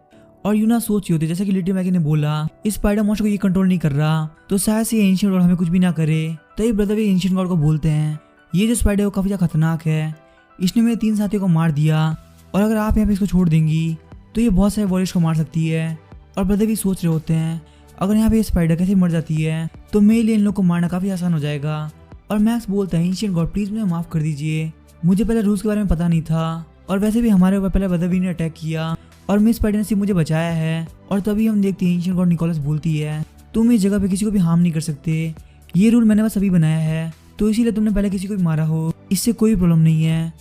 और यूना सोच रही होती जैसे कि लिटिल मैगी ने बोला इस स्पाइडर मॉन्स्टर को ये कंट्रोल नहीं कर रहा तो शायद से एंशिएंट गॉड हमें कुछ भी ना करे। तभी ब्रदर भी एंशिएंट गॉड को बोलते हैं ये जो स्पाइडर है वो काफी ज्यादा खतरनाक है, इसने मेरे 3 साथियों को मार दिया और अगर आप यहाँ पे इसको छोड़ देंगी तो ये बहुत सारे वॉरियर्स को मार सकती है। और ब्रदर भी सोच रहे होते हैं अगर यहाँ पे ये स्पाइडर कैसे मर जाती है तो मेरे लिए इन लोग को मारना काफी आसान हो जाएगा। और मैक्स बोलता है एंशिएंट गॉड प्लीज मुझे माफ कर दीजिए, मुझे पहले रूल्स के बारे में पता नहीं था और वैसे भी हमारे ऊपर पहले ब्रदरवी ने अटैक किया और मिस पैडी ने सिर्फ मुझे बचाया है। और तभी हम देखते हैं एंशिएंट गॉड निकोलस बोलती है तुम इस जगह पे किसी को भी हार्म नहीं कर सकते, ये रूल मैंने बस अभी बनाया है तो इसीलिए तुमने पहले किसी को भी मारा हो, इससे कोई प्रॉब्लम नहीं है,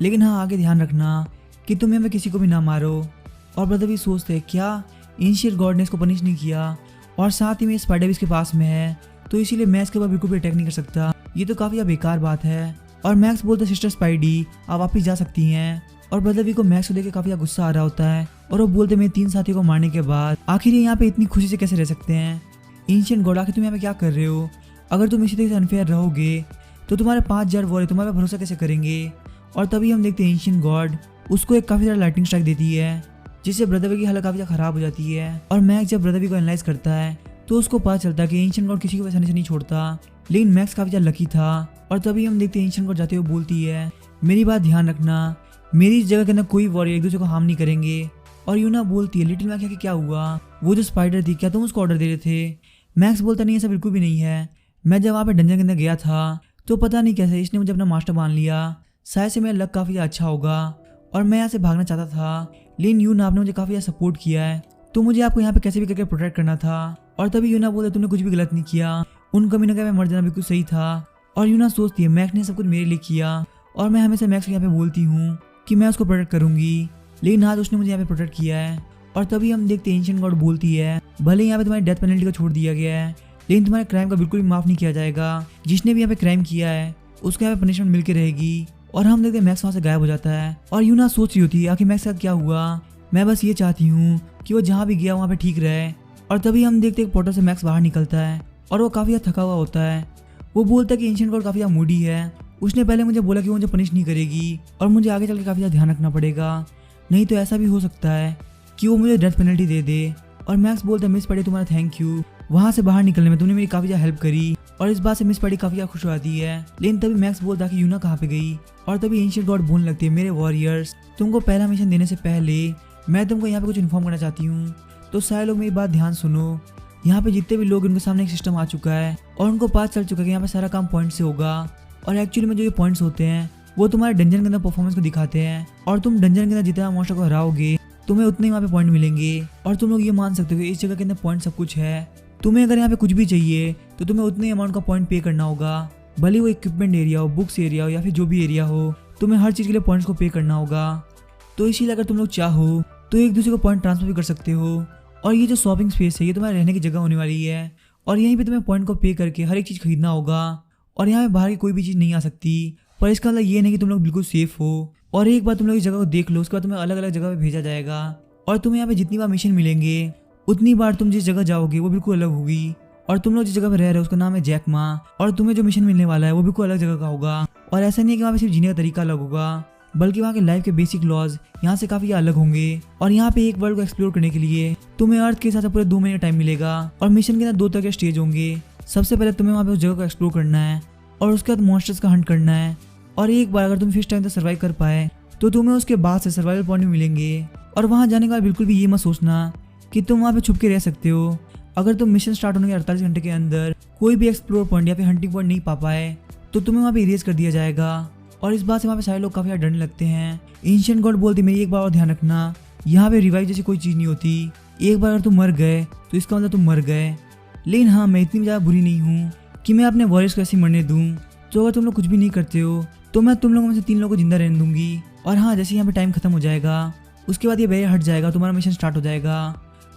लेकिन हाँ आगे ध्यान रखना कि तुम यहाँ पे किसी को भी ना मारो। और ब्रदर भी सोचते हैं क्या एंशिएंट गॉड ने इसको पनिश नहीं किया और साथ ही में स्पाइडर भी इसके पास में है तो इसीलिए मैं इसके ऊपर बिल्कुल भी अटैक नहीं कर सकता, ये तो काफी बेकार बात है। और मैक्स बोलते हैं सिस्टर स्पाइडी आप वापिस जा सकती हैं। और ब्रदर भी को मैक्स को देख के काफी गुस्सा आ रहा होता है और वो बोलते मेरे 3 साथियों को मारने के बाद आखिर ये यहाँ पे इतनी खुशी से कैसे रह सकते हैं। एंशिएंट गॉड आखिर तुम यहाँ पे क्या कर रहे हो, अगर तुम इसी तरह से अनफेयर रहोगे तो तुम्हारे 5000 वॉरियर तुम्हारे पे भरोसा कैसे करेंगे। और तभी हम देखते हैं एंशिएंट गॉड उसको एक काफी ज्यादा लाइटनिंग स्ट्राइक देती है जिससे ब्रदरवी की हालत काफी ज्यादा खराब हो जाती है। और मैक्स जब ब्रदरवी को एनालाइज करता है तो उसको पता चलता है कि एंशिएंट गॉड किसी को आसानी से नहीं छोड़ता, लेकिन मैक्स काफी ज्यादा लकी था। और तभी हम देखते हैं एंशिएंट गॉड जाते हुए बोलती है मेरी बात ध्यान रखना, मेरी इस जगह के अंदर कोई वॉरियर एक दूसरे को हार्म नहीं करेंगे। और यूना बोलती है लिटिल मैक्स क्या हुआ, वो जो स्पाइडर थी क्या तुम उसको ऑर्डर दे रहे थे। मैक्स बोलता नहीं ऐसा बिल्कुल भी नहीं है, मैं जब वहाँ पे डंजन के अंदर गया था तो पता नहीं कैसे इसने मुझे अपना मास्टर मान लिया, शायद से मेरा लक काफी अच्छा होगा और मैं यहाँ से भागना चाहता था, लेकिन यूना आपने मुझे काफी ज्यादा सपोर्ट किया है तो मुझे आपको यहाँ पे कैसे भी करके प्रोटेक्ट करना था। और तभी यूना बोलता तुमने कुछ भी गलत नहीं किया, उन कमी न कमी में मर जाना बिल्कुल सही था। और यूना सोचती है मैक्स ने सब कुछ मेरे लिए किया और मैं हमेशा मैक्स को यहाँ पे बोलती हूँ कि मैं उसको प्रोटेक्ट करूंगी, लेकिन आज उसने मुझे यहाँ पे प्रोटेक्ट किया है। और तभी हम देखते हैं एंशिएंट गॉड बोलती है भले यहाँ पे तुम्हारी डेथ पेनल्टी को छोड़ दिया गया है, लेकिन तुम्हारे क्राइम का बिल्कुल भी माफ नहीं किया जाएगा, जिसने भी यहाँ पे क्राइम किया है उसको यहाँ पे पनिशमेंट मिलकर रहेगी। और हम देखते हैं मैक्स वहाँ से गायब हो जाता है और यूना सोच रही होती है आखिर मैक्स के साथ क्या हुआ, मैं बस ये चाहती हूँ कि वो जहाँ भी गया वहाँ पे ठीक रहे। और तभी हम देखते हैं पोर्टल से मैक्स बाहर निकलता है और वो काफी थका हुआ होता है। वो बोलता है कि एंशिएंट गॉड काफी मूडी है, उसने पहले मुझे बोला कि वो मुझे पनिश नहीं करेगी और मुझे आगे चल के काफी ध्यान रखना पड़ेगा, नहीं तो ऐसा भी हो सकता है कि वो मुझे डेथ पेनल्टी दे दे। और मैक्स बोलता है मिस पैडी तुम्हारा थैंक यू, वहाँ से बाहर निकलने में तुमने मेरी काफी ज्यादा हेल्प करी। और इस बात से मिस पैडी काफी ज्यादा खुश हो जाती है। लेकिन तभी मैक्स बोलता है कि यूना कहाँ पे गई। और तभी एंशिएंट गॉड बोलने लगती है मेरे वॉरियर्स तुमको पहला मिशन देने से पहले मैं तुमको यहाँ पे कुछ इन्फॉर्म करना चाहती हूँ, तो सारे लोग मेरी बात ध्यान सुनो। यहाँ पे जितने भी लोग उनके सामने एक सिस्टम आ चुका है और उनको पता चल चुका है कि यहाँ पे सारा काम पॉइंट से होगा। और एक्चुअली में जो ये पॉइंट्स होते हैं वो तुम्हारे डंजन के अंदर परफॉर्मेंस को दिखाते हैं और तुम डंजन के अंदर जितना मॉन्स्टर को हराओगे तुम्हें उतने ही वहाँ पे पॉइंट मिलेंगे। और तुम लोग ये मान सकते हो कि इस जगह के अंदर पॉइंट सब कुछ है, तुम्हें अगर यहाँ पे कुछ भी चाहिए तो तुम्हें उतने अमाउंट का पॉइंट पे करना होगा, भले वो इक्विपमेंट एरिया हो, बुक्स एरिया हो या फिर जो भी एरिया हो, तुम्हें हर चीज़ के लिए पॉइंट्स को पे करना होगा। तो इसीलिए अगर तुम लोग चाहो तो एक दूसरे को पॉइंट ट्रांसफर भी कर सकते हो। और ये जो शॉपिंग स्पेस है ये तुम्हारे रहने की जगह होने वाली है और यहीं पे तुम्हें पॉइंट को पे करके हर एक चीज़ खरीदना होगा और यहाँ पे बाहर की कोई भी चीज़ नहीं आ सकती। पर इसका मतलब ये नहीं कि तुम लोग बिल्कुल सेफ हो। और एक बार तुम लोग इस जगह को देख लो उसके बाद तुम्हें अलग अलग जगह पे भेजा जाएगा और तुम्हें यहाँ पे जितनी बार मिशन मिलेंगे उतनी बार तुम जिस जगह जाओगे वो बिल्कुल अलग होगी। और तुम लोग जिस जगह पे रह रहे हो उसका नाम है जैकमा और तुम्हें जो मिशन मिलने वाला है वो बिल्कुल अलग जगह का होगा। और ऐसा नहीं है कि वहाँ पे सिर्फ जीने का तरीका अलग होगा, बल्कि वहाँ के लाइफ के बेसिक लॉज यहाँ से काफी अलग होंगे। और यहाँ पे एक वर्ल्ड को एक्सप्लोर करने के लिए तुम्हें अर्थ के हिसाब से पूरे 2 महीने टाइम मिलेगा। और मिशन के अंदर 2 तरह के स्टेज होंगे। सबसे पहले तुम्हें वहाँ पे उस जगह को एक्सप्लोर करना है और उसके बाद मॉन्स्टर्स का हंट करना है। और एक बार अगर तुम फिश टाइम तक सर्वाइव कर पाए तो तुम्हें उसके बाद से सर्वाइवल पॉइंट भी मिलेंगे। और वहाँ जाने के बाद बिल्कुल भी ये मत सोचना कि तुम वहाँ पे छुप के रह सकते हो। अगर तुम मिशन स्टार्ट होने के 48 घंटे के अंदर कोई भी एक्सप्लोर पॉइंट या फिर हंटिंग पॉइंट नहीं पा पाए तो तुम्हें वहाँ पे इरेज कर दिया जाएगा। और इस बात से वहाँ पे सारे लोग काफी ज्यादा डरने लगते हैं। एंशिएंट गॉड बोलते मेरी एक बार और ध्यान रखना, यहाँ पे रिवाइव जैसी कोई चीज नहीं होती। एक बार अगर तुम मर गए तो इसका मतलब तुम मर गए। लेकिन हाँ, मैं इतनी ज्यादा बुरी नहीं हूँ कि मैं अपने वॉरियर्स को ऐसे मरने दूँ। तो अगर तुम लोग कुछ भी नहीं करते हो तो मैं तुम लोगों में से 3 लोगों को जिंदा रहने दूंगी। और हाँ, जैसे यहाँ पे टाइम खत्म हो जाएगा उसके बाद ये बैरियर हट जाएगा, तुम्हारा मिशन स्टार्ट हो जाएगा।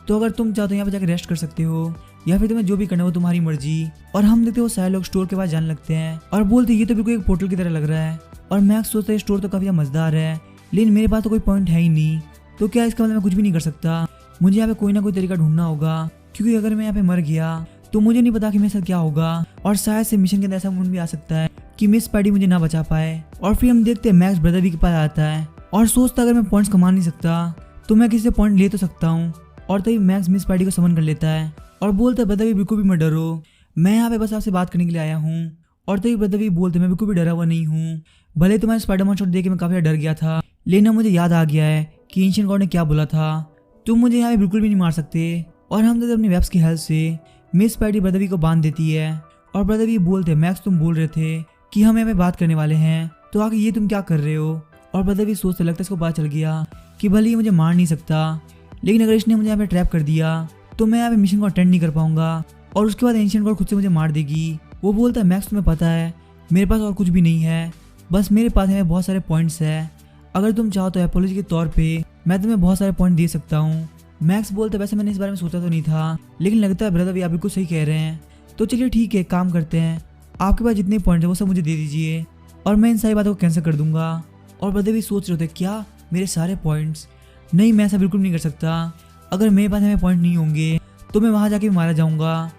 तो अगर तुम चाहो तो यहाँ पे जाकर रेस्ट कर सकते हो या फिर तुम्हें जो भी करना हो तुम्हारी मर्जी। और हम देखते हो सारे लोग स्टोर के पास जाने लगते हैं और बोलते ये तो बिल्कुल एक पोर्टल की तरह लग रहा है। और मैक्स सोचता है स्टोर तो काफी मजेदार है, लेकिन मेरे पास तो कोई पॉइंट है ही नहीं, तो क्या इसका मतलब मैं कुछ भी नहीं कर सकता। मुझे यहाँ पे कोई ना कोई तरीका ढूंढना होगा, क्योंकि अगर मैं यहाँ पे मर गया तो मुझे नहीं पता कि मेरे साथ क्या होगा। और शायद से मिशन के अंदर ऐसा मोमेंट भी आ सकता है कि मिस स्पाइडी मुझे ना बचा पाए। और फिर हम देखते हैं मैक्स ब्रदर भी के पास आता है और सोचता अगर मैं पॉइंट्स कमा नहीं सकता तो मैं किसी से पॉइंट ले तो सकता हूँ। और तभी मैक्स मिस स्पाइडी को समन कर लेता है और बोलता है ब्रदर भी बिल्कुल भी मत डरो, मैं यहाँ पे बस आपसे बात करने के लिए आया हूँ। और तभी ब्रदर भी बोलते मैं बिल्कुल भी डरा हुआ नहीं हूँ, भले तुम्हारे स्पाइडरमैन शॉट देख के मैं काफी डर गया था, लेकिन मुझे याद आ गया है कि एंशिएंट गॉड ने क्या बोला था, तुम मुझे यहाँ पे बिल्कुल भी नहीं मार सकते। और हम तो अपनी वेब्स की हेल्प से मिस स्पाइडी ब्रदर भी को बांध देती है। और ब्रदर भी बोलते मैक्स तुम बोल रहे थे कि हम यहाँ पे बात करने वाले हैं, तो आगे ये तुम क्या कर रहे हो। और ब्रदर भी सोचते लगता है इसको पता चल गया कि भले ही मुझे मार नहीं सकता, लेकिन अगर इसने मुझे यहाँ पे ट्रैप कर दिया तो मैं यहाँ पे मिशन को अटेंड नहीं कर पाऊंगा और उसके बाद एंशिएंट गॉड खुद से मुझे मार देगी। वो बोलता है मैक्स तुम्हें पता है मेरे पास और कुछ भी नहीं है, बस मेरे पास है बहुत सारे पॉइंट्स है, अगर तुम चाहो तो एपोलॉजी के तौर पे मैं तुम्हें बहुत सारे पॉइंट दे सकता हूँ। मैक्स बोलता है वैसे मैंने इस बारे में सोचा तो नहीं था, लेकिन लगता है ब्रदर भी आप बिल्कुल सही कह रहे हैं, तो चलिए ठीक है काम करते हैं, आपके पास जितने पॉइंट है वो सब मुझे दे दीजिए और मैं इन सारी बातों को कैंसिल कर दूंगा। और ब्रदर भी सोच रहे थे क्या मेरे सारे पॉइंट्स, नहीं मैं ऐसा बिल्कुल नहीं कर सकता, अगर मेरे पास हमें पॉइंट नहीं होंगे तो मैं वहाँ जाके मारा जाऊँगा।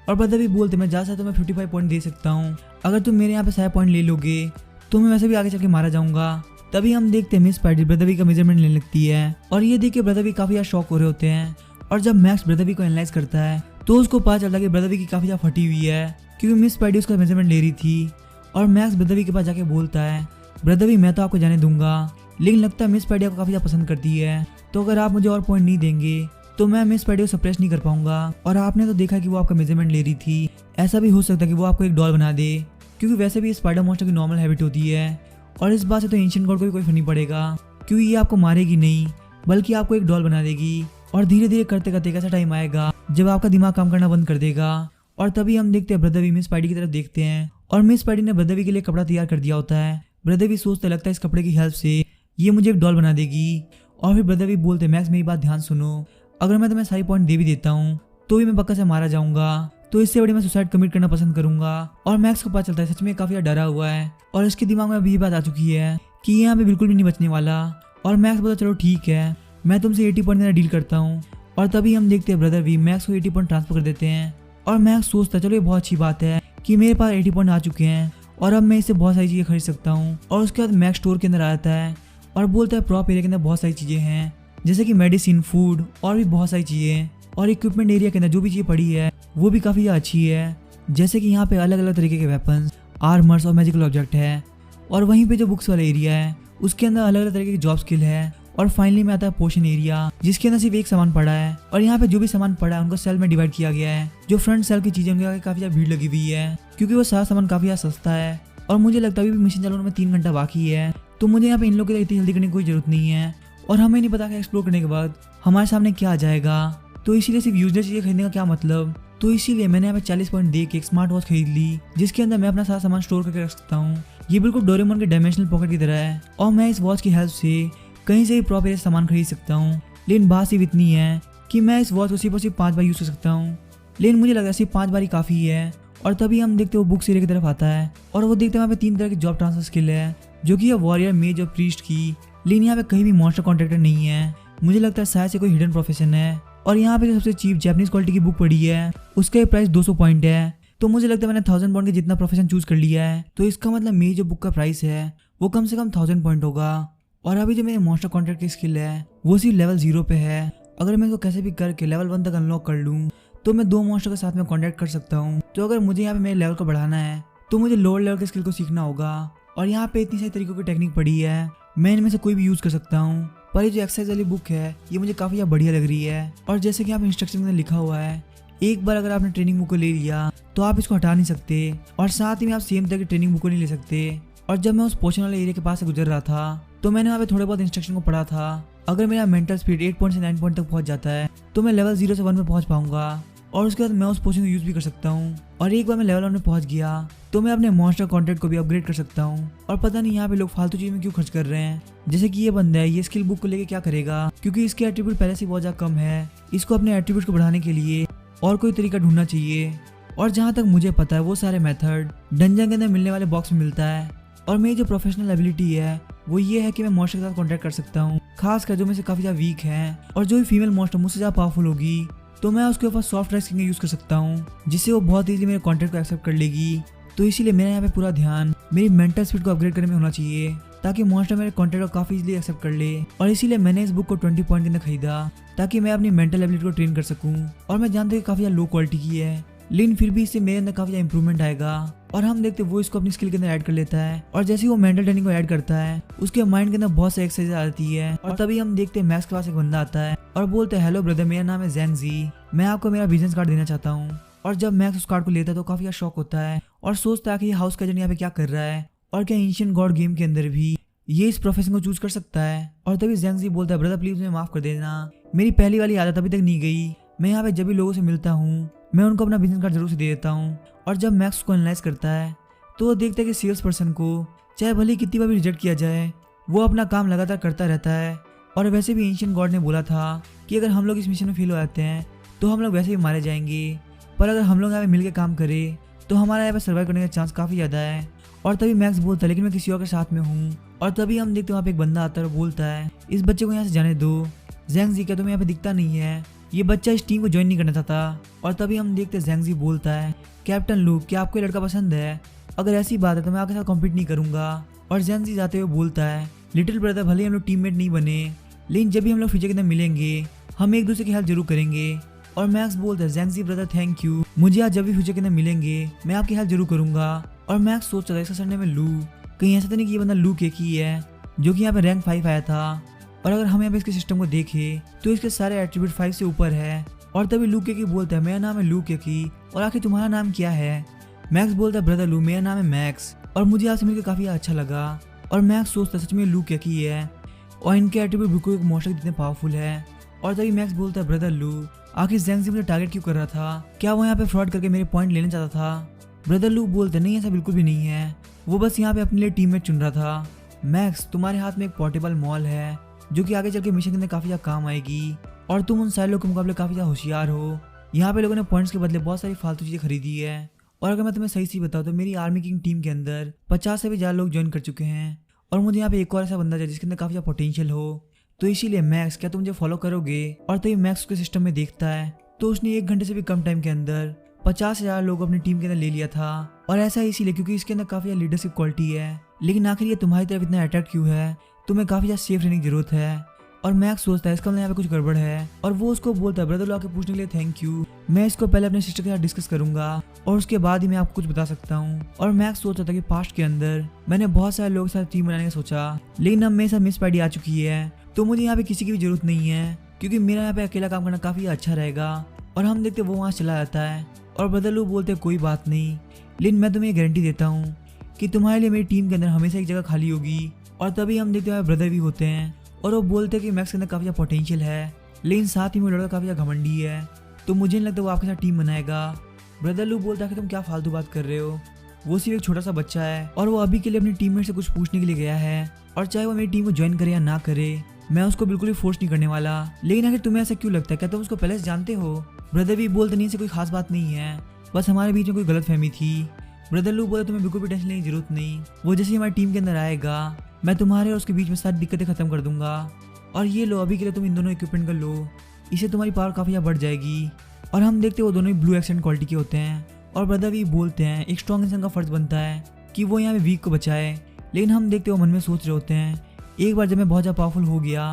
और ब्रदर भी बोलते मैं जा सकता हूँ, मैं 55 पॉइंट दे सकता हूँ, अगर तुम मेरे यहाँ पे सारे पॉइंट ले लोगे तो मैं वैसे भी आगे चल के मारा जाऊँगा। तभी हम देखते हैं मिस स्पाइडी ब्रदर का मेजरमेंट लेने लगती है और ये देख के ब्रदर भी काफी शॉक हो रहे होते हैं। और जब मैक्स ब्रदर को एनालाइज करता है तो उसको पता चलता है कि ब्रदर की काफी ज्यादा फटी हुई है, क्योंकि मिस स्पाइडी उसका मेजरमेंट ले रही थी। और मैक्स ब्रदर के पास जाके बोलता है ब्रदर मैं तो आपको जाने दूंगा, लेकिन लगता है मिस स्पाइडी आपको काफी ज्यादा पसंद करती है, तो अगर आप मुझे और पॉइंट नहीं देंगे तो मैं मिस स्पाइडी को सप्रेस नहीं कर पाऊंगा। और आपने तो देखा कि वो आपका मेजरमेंट ले रही थी, ऐसा भी हो सकता है कि वो आपको एक डॉल बना दे, क्योंकि वैसे भी स्पाइडर मॉन्स्टर की नॉर्मल हैबिट होती है। और इस बात से तो एंशिएंट गॉड को भी कोई फर्क नहीं पड़ेगा, क्योंकि ये आपको मारेगी नहीं बल्कि आपको एक डॉल बना देगी। और धीरे धीरे करते करते ऐसा टाइम आएगा जब आपका दिमाग काम करना बंद कर देगा। और तभी हम देखते हैं ब्रदर भी मिस स्पाइडी की तरफ देखते हैं और मिस स्पाइडी ने ब्रदर के लिए कपड़ा तैयार कर दिया होता है। ब्रदर भी सोचते लगता है इस कपड़े की हेल्प से ये मुझे एक डॉल बना देगी। और फिर ब्रदर भी बोलते मैक्स मेरी बात ध्यान सुनो, अगर मैं तुम्हें सारी पॉइंट दे भी देता हूँ तो भी मैं पक्का से मारा जाऊंगा, तो इससे बड़ी मैं सुसाइड कमिट करना पसंद करूंगा। और मैक्स को पता चलता है सच में काफी डरा हुआ है और इसके दिमाग में अभी बात आ चुकी है कि यहाँ पे बिल्कुल भी नहीं बचने वाला। और मैक्स बोलता चलो ठीक है मैं तुमसे 80 पॉइंट देना डील करता हूँ। और तभी हम देखते हैं ब्रदर भी मैक्स को 80 पॉइंट ट्रांसफर कर देते हैं। और मैक्स सोचता है चलो ये बहुत अच्छी बात है कि मेरे पास 80 पॉइंट आ चुके हैं और अब मैं इससे बहुत सारी चीजें खरीद सकता हूँ। और उसके बाद मैक्स स्टोर के अंदर आता है और बोलता है प्रॉप एरिया के अंदर बहुत सारी चीजें हैं, जैसे कि मेडिसिन, फूड और भी बहुत सारी चीजें। और इक्विपमेंट एरिया के अंदर जो भी चीजें पड़ी है वो भी काफी अच्छी है, जैसे कि यहाँ पे अलग अलग तरीके के वेपन्स, आर्मर्स और मैजिकल ऑब्जेक्ट है। और वहीं पे जो बुक्स वाला एरिया है उसके अंदर अलग अलग तरीके की जॉब स्किल है। और फाइनली में आता है पोशन एरिया, जिसके अंदर सिर्फ एक सामान पड़ा है और यहाँ पे जो भी सामान पड़ा है उनको सेल में डिवाइड किया गया है। जो फ्रंट सेल की चीजें उनके आगे काफी ज्यादा भीड़ लगी हुई है, क्योंकि वो सारा सामान काफी ज्यादा सस्ता है। और मुझे लगता है अभी भी मिशन चालू में 3 घंटा बाकी है, तो मुझे यहाँ पे इन लोगों की इतनी जल्दी करने की कोई जरूरत नहीं है। और हमें नहीं पता कि एक्सप्लोर करने के बाद हमारे सामने क्या आ जाएगा, तो इसीलिए सिर्फ यूजलेस चीजें खरीदने का क्या मतलब। तो इसीलिए मैंने यहाँ पे 40 पॉइंट दे के एक स्मार्ट वॉच खरीद ली, जिसके अंदर मैं अपना सारा सामान स्टोर करके रख सकता हूँ। ये बिल्कुल डोरेमोन के डायमेंशनल पॉकेट की तरह है और मैं इस वॉच की हेल्प से कहीं से भी प्रॉपर सामान खरीद सकता हूँ। लेकिन बात सिर्फ इतनी है कि मैं इस वॉच को सिर्फ और सिर्फ 5 बार यूज कर सकता हूँ, लेकिन मुझे लग रहा है सिर्फ 5 बार ही काफी है। और तभी हम देखते वो बुक्स एरिया की तरफ आता है और वो देखते हैं वहाँ पे 3 तरह की जॉब ट्रांसफर स्किल है, जो कि है वॉरियर, मेज और प्रीस्ट की। लेकिन यहाँ पे कहीं भी मॉन्स्टर कॉन्ट्रैक्टर नहीं है, मुझे लगता है शायद से कोई हिडन प्रोफेशन है। और यहाँ पे जो सबसे चीप जैपनीज क्वालिटी की बुक पड़ी है उसका प्राइस 200 पॉइंट है, तो मुझे लगता है मैंने 1000 पॉइंट के जितना प्रोफेशन चूज कर लिया है, तो इसका मतलब मेरी जो बुक का प्राइस है वो कम से कम 1000 पॉइंट होगा। और अभी जो मेरे मॉन्स्टर कॉन्ट्रैक्ट की स्किल है वो सिर्फ लेवल 0 पे है। अगर मैं इसको कैसे भी करके लेवल 1 तक अनलॉक कर लूँ तो मैं 2 मॉन्स्टर के साथ में कॉन्टैक्ट कर सकता हूँ। तो अगर मुझे यहाँ पे मेरे लेवल को बढ़ाना है तो मुझे लोअर लेवल के स्किल को सीखना होगा। और यहाँ पे इतनी सारी तरीकों की टेक्निक पड़ी है, मैं इनमें से कोई भी यूज कर सकता हूँ। पर ये जो एक्सरसाइज वाली बुक है ये मुझे काफी ज़्यादा बढ़िया लग रही है। और जैसे कि यहाँ पे इंस्ट्रक्शन में लिखा हुआ है, एक बार अगर आपने ट्रेनिंग बुक को ले लिया तो आप इसको हटा नहीं सकते और साथ ही में आप सेम तरह की ट्रेनिंग बुक को नहीं ले सकते। और जब मैं उस पोर्शन वाले एरिया के पास से गुजर रहा था तो मैंने वहाँ पे थोड़े बहुत इंस्ट्रक्शन को पढ़ा था। अगर मेरा मेंटल स्पीड 8 पॉइंट से 9 पॉइंट तक पहुँच जाता है तो मैं लेवल 0 से 1 में पहुँच पाऊंगा और उसके बाद मैं उस पोर्शन को यूज भी कर सकता हूँ। और एक बार मैं लेवल 1 में पहुँच गया तो मैं अपने मॉन्स्टर कॉन्टैक्ट को भी अपग्रेड कर सकता हूँ। और पता नहीं यहाँ पे लोग फालतू चीज में क्यों खर्च कर रहे हैं। जैसे कि ये बंदा है, ये स्किल बुक को लेके क्या करेगा, क्योंकि इसके एट्रीब्यूट पहले से बहुत ज्यादा कम है। इसको अपने एट्रीब्यूट को बढ़ाने के लिए और कोई तरीका ढूंढना चाहिए। और जहाँ तक मुझे पता है वो सारे मेथड डंजन के अंदर मिलने वाले बॉक्स में मिलता है। और मेरी जो प्रोफेशनल एबिलिटी है वो ये है कि मैं मॉन्स्टर के साथ कॉन्टैक्ट कर सकता हूँ, खासकर जो मेरे से काफी ज्यादा वीक है। और जो भी फीमेल मॉन्स्टर मुझसे ज्यादा पावरफुल होगी तो मैं उसके ऊपर सॉफ्ट ड्राइव स्किन यूज कर सकता हूँ, जिससे वो बहुत इजीली मेरे कॉन्टैक्ट को एक्सेप्ट कर लेगी। तो इसीलिए मेरा यहाँ पे पूरा ध्यान मेरी मेंटल स्पीड को अपग्रेड करने में होना चाहिए ताकि मॉन्स्टर मेरे कॉन्टैक्ट को काफी इजीली एक्सेप्ट कर ले। और इसीलिए मैंने इस बुक को 20 पॉइंट के अंदर खरीदा ताकि मैं अपनी मेंटल एबिलिटी को ट्रेन कर सकूँ। और मैं जानता हूँ कि काफी लो क्वालिटी की है, लेकिन फिर भी इससे मेरे अंदर काफी ज्यादा इंप्रूवमेंट आएगा। और हम देखते वो इसको अपनी स्किल के अंदर ऐड कर लेता है और जैसे ही वो मेंटल ट्रेनिंग को ऐड करता है उसके माइंड के अंदर बहुत सारी एक्सरसाइज आती है। और तभी हम देखते हैं मैक्स के पास एक बंदा आता है और बोलते हैं, हेलो ब्रदर, मेरा नाम है जैंग जी, मैं आपको मेरा बिजनेस कार्ड देना चाहता हूँ। और जब मैक्स उस कार्ड को लेता है तो काफी शॉक होता है और सोचता है कि ये हाउस का एजेंट यहाँ पे क्या कर रहा है और क्या एंशिएंट गॉड गेम के अंदर भी ये इस प्रोफेशन को चूज कर सकता है। और तभी जैंग जी बोलता है, ब्रदर प्लीज मुझे माफ कर देना, मेरी पहली वाली आदत अभी तक नहीं गई। मैं यहाँ पे जब भी लोगों से मिलता हूँ मैं उनको अपना बिजनेस कार्ड जरूर से दे देता हूँ। और जब मैक्स को एनालाइज करता है तो वो देखता है कि सेल्स पर्सन को चाहे भले कितनी बार भी रिजेक्ट किया जाए वो अपना काम लगातार करता रहता है। और वैसे भी एंशिएंट गॉड ने बोला था कि अगर हम लोग इस मिशन में फेल हो जाते हैं तो हम लोग वैसे भी मारे जाएंगे, पर अगर हम लोग यहाँ पे मिलकर काम करें तो हमारा यहाँ पे सर्वाइव करने का चांस काफी ज्यादा है। और तभी मैक्स बोलता है, लेकिन मैं किसी और के साथ में हूँ। और तभी हम देखते वहाँ पे एक बंदा आता है और बोलता है, इस बच्चे को यहाँ से जाने दो। जैंग जी, क्या तुम्हें यहाँ पे दिखता नहीं है, ये बच्चा इस टीम को ज्वाइन नहीं करना चाहता। और तभी हम देखते हैं जैंग जी बोलता है, कैप्टन लूक, क्या आपको ये लड़का पसंद है? अगर ऐसी बात है तो मैं आपके साथ कॉम्पीट नहीं करूंगा। और जैंग जी जाते हुए बोलता है, लिटिल ब्रदर, भले हम लोग टीममेट नहीं बने लेकिन जब भी हम लोग फ्यूचर के अंदर मिलेंगे हम एक दूसरे की हेल्प जरूर करेंगे। और मैक्स बोलता है, जैंग जी ब्रदर थैंक यू, मुझे आज जब भी फ्यूचर के अंदर मिलेंगे मैं आपकी हेल्प जरूर करूंगा। और मैक्स सोच रहा है इसका सरनेम है लू, कहीं ऐसा तो नहीं कि ये बंदा लू केक ही है जो कि यहाँ पे रैंक 5 आया था। और अगर हम यहाँ पे इसके सिस्टम को देखें तो इसके सारे एट्रीब्यूट 5 से ऊपर है। और तभी लू केकी बोलता है, मेरा नाम है लू केकी, और आखिर तुम्हारा नाम क्या है? मैक्स बोलता है, ब्रदर लू, मेरा नाम है मैक्स और मुझे आपसे मिलकर काफी अच्छा लगा। और मैक्स सोचता है, सच में लू केकी है और इनके एट्रीब्यूट बिल्कुल एक मॉन्स्टर कितने पावरफुल है। और तभी मैक्स बोलता है, ब्रदर लू, आखिर जैंग जी मुझे टारगेट क्यों कर रहा था? क्या वो यहाँ पे फ्रॉड करके मेरे पॉइंट लेना चाहता था? ब्रदर लू बोलते हैं, नहीं ऐसा बिल्कुल भी नहीं है, वो बस यहाँ पे अपने लिए टीममेट चुन रहा था। मैक्स, तुम्हारे हाथ में एक पोर्टेबल मॉल है जो कि आगे चल के मिशन के अंदर काफी ज्यादा काम आएगी और तुम उन सारे लोगों के मुकाबले काफी ज्यादा होशियार हो। यहाँ पे लोगों ने पॉइंट्स के बदले बहुत सारी फालतू चीजें खरीदी है। और अगर मैं तुम्हें सही से बताऊँ तो मेरी आर्मी किंग टीम के अंदर 50 से भी ज्यादा लोग ज्वाइन कर चुके हैं और मुझे यहाँ पे एक और ऐसा बंदा चाहिए जिसके अंदर काफी ज्यादा पोटेंशियल हो। तो इसीलिए मैक्स, क्या तुम मुझे फॉलो करोगे? और तभी मैक्स उसके सिस्टम में देखता है तो उसने 1 घंटे से भी कम टाइम के अंदर 50,000 लोग अपनी टीम के अंदर ले लिया था। और ऐसा इसीलिए क्योंकि इसके अंदर काफी लीडरशिप क्वालिटी है। लेकिन आखिर ये तुम्हारी तरफ इतना अट्रैक्ट क्यों है? तुम्हें काफी ज्यादा सेफ रहने की जरूरत है। और मैक्स सोचता है इसका मतलब यहाँ पे कुछ गड़बड़ है और वो उसको बोलता है, ब्रदर लो, आके पूछने के लिए थैंक यू, मैं इसको पहले अपने सिस्टर के साथ डिस्कस करूंगा और उसके बाद ही मैं आपको कुछ बता सकता हूँ। और मैक्स सोचता था कि पास्ट के अंदर मैंने बहुत सारे लोगों के साथ टीम बनाने का सोचा, लेकिन अब मेरे साथ मिस पैडी आ चुकी है तो मुझे यहाँ पे किसी की भी जरूरत नहीं है क्योंकि मेरा यहाँ पे अकेला काम करना काफी अच्छा रहेगा। और हम देखते वो वहाँ चला जाता है और ब्रदर लू बोलते कोई बात नहीं, लेकिन मैं तुम्हें गारंटी देता हूँ कि तुम्हारे लिए मेरी टीम के अंदर हमेशा एक जगह खाली होगी। और तभी हम देखते हैं ब्रदर भी होते हैं और वो बोलते हैं कि मैक्स के अंदर काफी ज्यादा पोटेंशियल है, लेकिन साथ ही में लड़का काफी ज्यादा घमंडी है, तो मुझे नहीं लगता वो आपके साथ टीम बनाएगा। ब्रदर लू बोलता है कि तुम क्या फालतू बात कर रहे हो, वो सिर्फ एक छोटा सा बच्चा है और वो अभी के लिए अपनी टीममेट से कुछ पूछने के लिए गया है और चाहे वो मेरी टीम को ज्वाइन करे या ना करे मैं उसको बिल्कुल भी फोर्स नहीं करने वाला। लेकिन आखिर तुम्हें ऐसा क्यों लगता है, क्या तुम उसको पहले से जानते हो? ब्रदर भी बोलते, नहीं, से कोई खास बात नहीं है, बस हमारे बीच में कोई गलतफहमी थी। ब्रदर लू बोले, तुम्हें बिल्कुल भी टेंशन लेने की जरूरत नहीं, वो जैसे ही हमारी टीम के अंदर आएगा मैं तुम्हारे और उसके बीच में सारी दिक्कतें खत्म कर दूंगा। और ये लो, अभी के लिए तुम इन दोनों इक्विपमेंट कर लो, इससे तुम्हारी पावर काफी बढ़ जाएगी। और हम देखते वो दोनों ही ब्लू एक्सेंट क्वालिटी के होते हैं। और ब्रदर भी बोलते हैं एक स्ट्रॉन्ग इंसान का फर्ज बनता है कि वो यहाँ पे वीक को बचाए, लेकिन हम देखते वो मन में सोच रहे होते हैं एक बार जब मैं बहुत ज़्यादा पावरफुल हो गया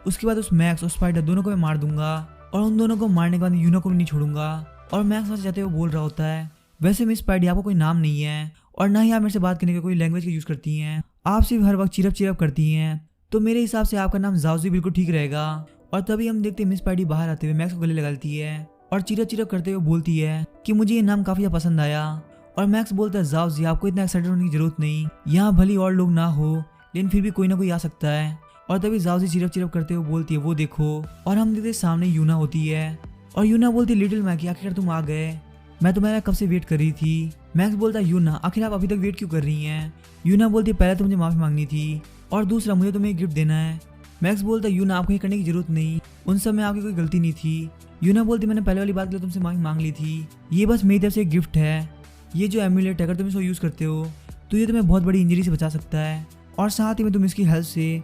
उसके बाद उस मैक्स और स्पाइडर दोनों को मैं मार दूंगा और उन दोनों को मारने के बाद यूनो को भी नहीं छोड़ूंगा। और मैक्स वहाँ से जाते हुए बोल रहा होता है, वैसे मिस स्पाइडी आपको कोई नाम नहीं है और ना ही आप मेरे से बात करने का कोई लैंग्वेज का यूज़ करती हैं, आप सिर्फ हर वक्त चिरप चिरप करती हैं, तो मेरे हिसाब से आपका नाम जाओजी बिल्कुल ठीक रहेगा। और तभी हम देखते हैं मिस स्पाइडी बाहर आते हुए मैक्स को गले लगाती है और चिरप चिरप करते हुए बोलती है कि मुझे ये नाम काफ़ी पसंद आया। और मैक्स बोलता है, जाओजी आपको इतना एक्साइटेड होने की जरूरत नहीं, यहाँ भली और लोग ना हो लेकिन फिर भी कोई ना कोई आ सकता है। और तभी जाओजी चिरप चिरप करते हुए बोलती है, वो देखो। और हम देखते सामने यूना होती है और यूना बोलती है, लिटिल मैकी आखिर तुम आ गए, मैं तुम्हारा कब से वेट कर रही थी। मैक्स बोलता है, यूना आखिर आप अभी तक वेट क्यों कर रही हैं। यूना बोलती है, पहले तो मुझे माफ़ी मांगनी थी और दूसरा मुझे तुम्हें एक गिफ्ट देना है। मैक्स बोलता है, यूना आपको ये करने की जरूरत नहीं, उन सब में आपकी कोई गलती नहीं थी। यूना बोलती, मैंने पहले वाली बात के लिए तुमसे माफ़ी मांग ली थी, ये बस मेरी तरफ से एक गिफ्ट है। ये जो एम्यूलेट है अगर तुम इसको यूज़ करते हो तो ये तुम्हें बहुत बड़ी इंजरी से बचा सकता है और साथ ही में तुम इसकी हेल्प से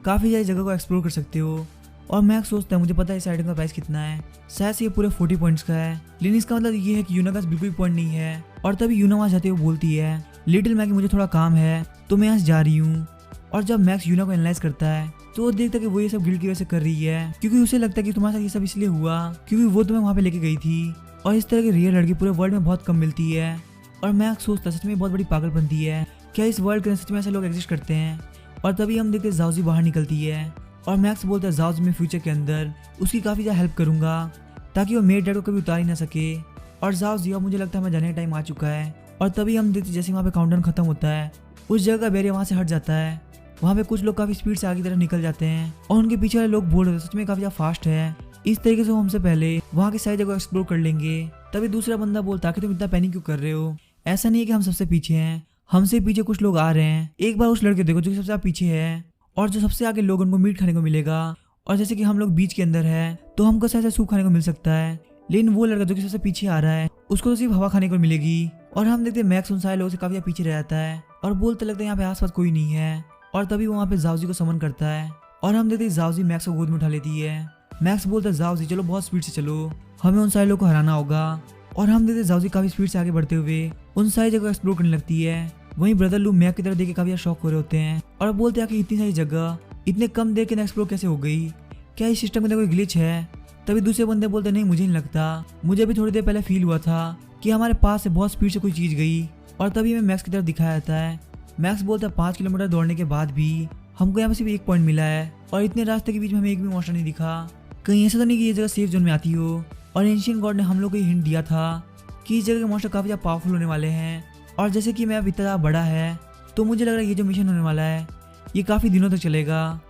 काफ़ी सारी जगह को एक्सप्लोर कर सकते हो। और मैक्स सोचता है, मुझे पता है इस आइटम का प्राइस कितना है, शायद से ये पूरे 40 पॉइंट्स का है, लेकिन इसका मतलब ये है कि यूना का बिल्कुल भी पॉइंट नहीं है। और तभी यूना वहाँ जाते हुए बोलती है, लिटिल मैकी मुझे थोड़ा काम है तो मैं यहाँ से जा रही हूँ। और जब मैक्स यूना को एनालाइज करता है तो वो देखता है कि वो ये सब गिल्ड की वजह से कर रही है, क्योंकि उसे लगता है कि तुम्हारे साथ ये सब इसलिए हुआ क्योंकि वो तुम्हें वहाँ पे लेके गई थी और इस तरह की रियल लड़की पूरे वर्ल्ड में बहुत कम मिलती है। और मैक्स सोचता है, सच में बहुत बड़ी पागलपंती है, क्या इस वर्ल्ड के सच में ऐसे लोग एग्जिस्ट करते हैं। और तभी हम देखते जाओजी बाहर निकलती है और मैक्स बोलता है, जाओजी मैं फ्यूचर के अंदर उसकी काफ़ी ज़्यादा हेल्प करूँगा ताकि वो मेरे डैड को कभी उतार ही ना सके। और जाओजी, अब मुझे लगता है हमें जाने का टाइम आ चुका है। और तभी हम देखते जैसे वहाँ पे काउंटडाउन खत्म होता है उस जगह का बैरियर वहाँ से हट जाता है। वहाँ पे कुछ लोग काफ़ी स्पीड से आगे की तरफ निकल जाते हैं और उनके पीछे वाले लोग बोल रहे थे, सच में काफ़ी ज़्यादा फास्ट है, इस तरीके से वो हमसे पहले वहाँ की सारी जगह एक्सप्लोर कर लेंगे। तभी दूसरा बंदा बोलता कि तुम इतना पैनिक क्यों कर रहे हो, ऐसा नहीं है कि हम सबसे पीछे हैं, हमसे पीछे कुछ लोग आ रहे हैं, एक बार उस लड़के देखो जो सबसे पीछे है और जो सबसे आगे लोग उनको मीट खाने को मिलेगा। और जैसे कि हम लोग बीच के अंदर है तो हमको शायद सूप खाने को मिल सकता है, लेकिन वो लड़का जो कि सबसे पीछे आ रहा है उसको तो सिर्फ हवा खाने को मिलेगी। और हम देखते हैं मैक्स उन सारे लोगों से काफी पीछे रह जाता है और बोलते लगता है यहाँ पे आसपास कोई नहीं है। और तभी वो वहाँ पे जाओजी को समन करता है और हम देखते हैं जाओजी मैक्स को गोद में उठा लेती है। मैक्स बोलता है, जाओजी चलो बहुत स्पीड से चलो, हमें उन सारे लोगों को हराना होगा। और हम देखते हैं जाओजी काफी स्पीड से आगे बढ़ते हुए उन सारी जगह एक्सप्लोर करने लगती है। वहीं ब्रदर लू मैप की तरफ देख के काफी शॉक हो रहे होते हैं और बोलते हैं कि इतनी सारी जगह इतने कम देर के अंदर एक्सप्लोर कैसे हो गई, क्या इस सिस्टम के अंदर कोई ग्लिच है। तभी दूसरे बंदे बोलते नहीं, मुझे नहीं लगता, मुझे भी थोड़ी देर पहले फील हुआ था कि हमारे पास से बहुत स्पीड से कोई चीज़ गई। और तभी हमें मैक्स की तरफ दिखाया जाता है। मैक्स बोलता है, 5 किलोमीटर दौड़ने के बाद भी हमको यहाँ पे सिर्फ 1 पॉइंट मिला है और इतने रास्ते के बीच में हमें एक भी मॉन्स्टर नहीं दिखा, कहीं ऐसा तो नहीं कि ये जगह सेफ जोन में आती हो। और एंशिएंट गॉड ने हम लोग को ये हिंट दिया था कि इस जगह के मॉन्स्टर काफ़ी ज़्यादा पावरफुल होने वाले हैं। और जैसे कि मैं अब इतना बड़ा है तो मुझे लग रहा है ये जो मिशन होने वाला है ये काफ़ी दिनों तक चलेगा।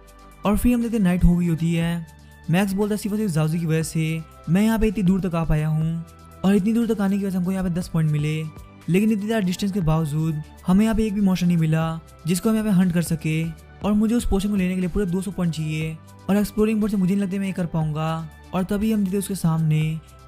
और फिर हम देखते नाइट हो गई होती है। मैक्स बोलता है, सिर्फ जाओजी की वजह से मैं यहाँ पे इतनी दूर तक आ पाया हूँ और इतनी दूर तक आने की वजह से हमको यहाँ पे 10 पॉइंट मिले, लेकिन इतनी ज़्यादा डिस्टेंस के बावजूद हमें यहाँ पे एक भी मॉन्स्टर नहीं मिला जिसको हम यहाँ पे हंट कर सके। और मुझे उस पोशन को लेने के लिए पूरे 200 पॉइंट चाहिए और एक्सप्लोरिंग बोर्ड से मुझे नहीं लगता मैं ये कर पाऊंगा। और तभी हम देखते उसके सामने